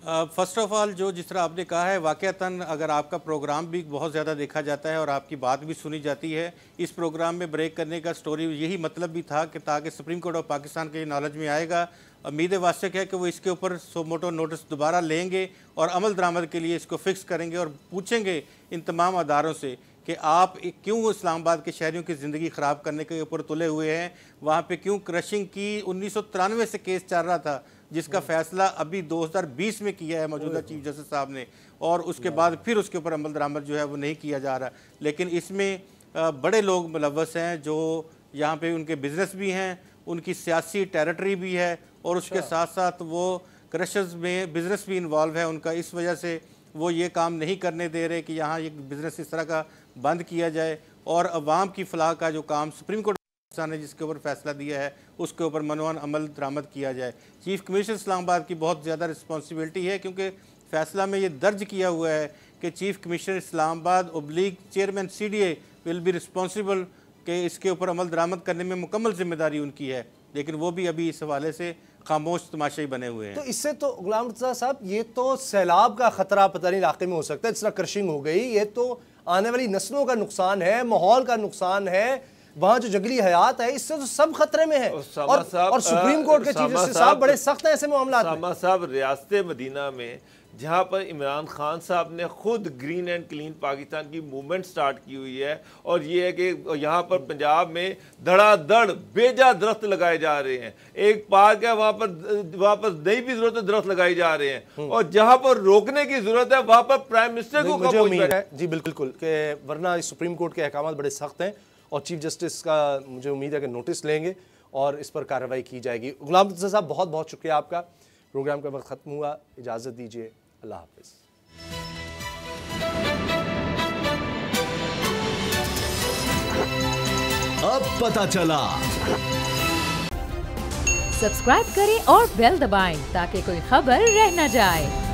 फर्स्ट ऑफ ऑल जो जिस तरह आपने कहा है, वाक़तन अगर आपका प्रोग्राम भी बहुत ज़्यादा देखा जाता है और आपकी बात भी सुनी जाती है, इस प्रोग्राम में ब्रेक करने का स्टोरी यही मतलब भी था कि ताकि सुप्रीम कोर्ट ऑफ पाकिस्तान के नॉलेज में आएगा। उम्मीद वास्तव है कि वो इसके ऊपर सो मोटो नोटिस दोबारा लेंगे और अमल दरामद के लिए इसको फिक्स करेंगे, और पूछेंगे इन तमाम अदारों से कि आप क्यों इस्लामाबाद के शहरियों की ज़िंदगी ख़राब करने के ऊपर तुले हुए हैं। वहाँ पे क्यों क्रशिंग की 1993 से केस चल रहा था, जिसका फ़ैसला अभी 2020 में किया है मौजूदा चीफ जस्टिस साहब ने, और उसके बाद फिर उसके ऊपर अमल दरामद जो है वो नहीं किया जा रहा। लेकिन इसमें बड़े लोग मुलव्वस हैं, जो यहाँ पे उनके बिज़नेस भी हैं, उनकी सियासी टेरिटरी भी है, और उसके साथ साथ वो क्रशर्स में बिज़नेस भी इन्वॉल्व है उनका। इस वजह से वो ये काम नहीं करने दे रहे कि यहाँ ये बिज़नेस इस तरह का बंद किया जाए, और अवाम की फलाह का जो काम सुप्रीम कोर्ट ने जिसके ऊपर फैसला दिया है उसके ऊपर मनवान अमल दरामद किया जाए। चीफ कमिश्नर इस्लामाबाद की बहुत ज़्यादा रिस्पॉन्सिबिलिटी है, क्योंकि फ़ैसला में ये दर्ज किया हुआ है कि chief commissioner Islamabad oblique chairman CDA will be responsible, कि इसके ऊपर अमल दरामद करने में मुकम्मल जिम्मेदारी उनकी है, लेकिन वो भी अभी इस हवाले से खामोश तमाशाई बने हुए हैं। तो इससे तो गुलाम मुर्तज़ा साहब, ये तो सैलाब का खतरा पता नहीं इलाके में हो सकता है, जिस तरह क्रशिंग हो गई, ये तो आने वाली नस्लों का नुकसान है, माहौल का नुकसान है, वहाँ जो जंगली हयात है, इससे तो सब खतरे में है। और सुप्रीम कोर्ट के चीफ जस्टिस साहब बड़े सख्त हैं ऐसे मामला में। साहब, रियासत मदीना में जहाँ पर इमरान खान साहब ने खुद ग्रीन एंड क्लीन पाकिस्तान की मूवमेंट स्टार्ट की हुई है, और ये है कि यहाँ पर पंजाब में धड़ाधड़ बेजा दरख्त लगाए जा रहे हैं। एक पार्क है वहाँ पर नहीं भी जरूरत है दरख्त लगाए जा रहे हैं, और जहाँ पर रोकने की जरूरत है वहाँ पर प्राइम मिनिस्टर को मुझे उम्मीद है जी बिल्कुल कि वरना सुप्रीम कोर्ट के अहकाम बड़े सख्त हैं, और चीफ जस्टिस का मुझे उम्मीद है कि नोटिस लेंगे और इस पर कार्रवाई की जाएगी। गुलाम मुर्तज़ा साहब, बहुत बहुत शुक्रिया आपका। प्रोग्राम का वक्त ख़त्म हुआ, इजाज़त दीजिए, अल्लाह हाफ़िज़। अब पता चला। सब्सक्राइब करें और बेल दबाएं ताकि कोई खबर रह न जाए।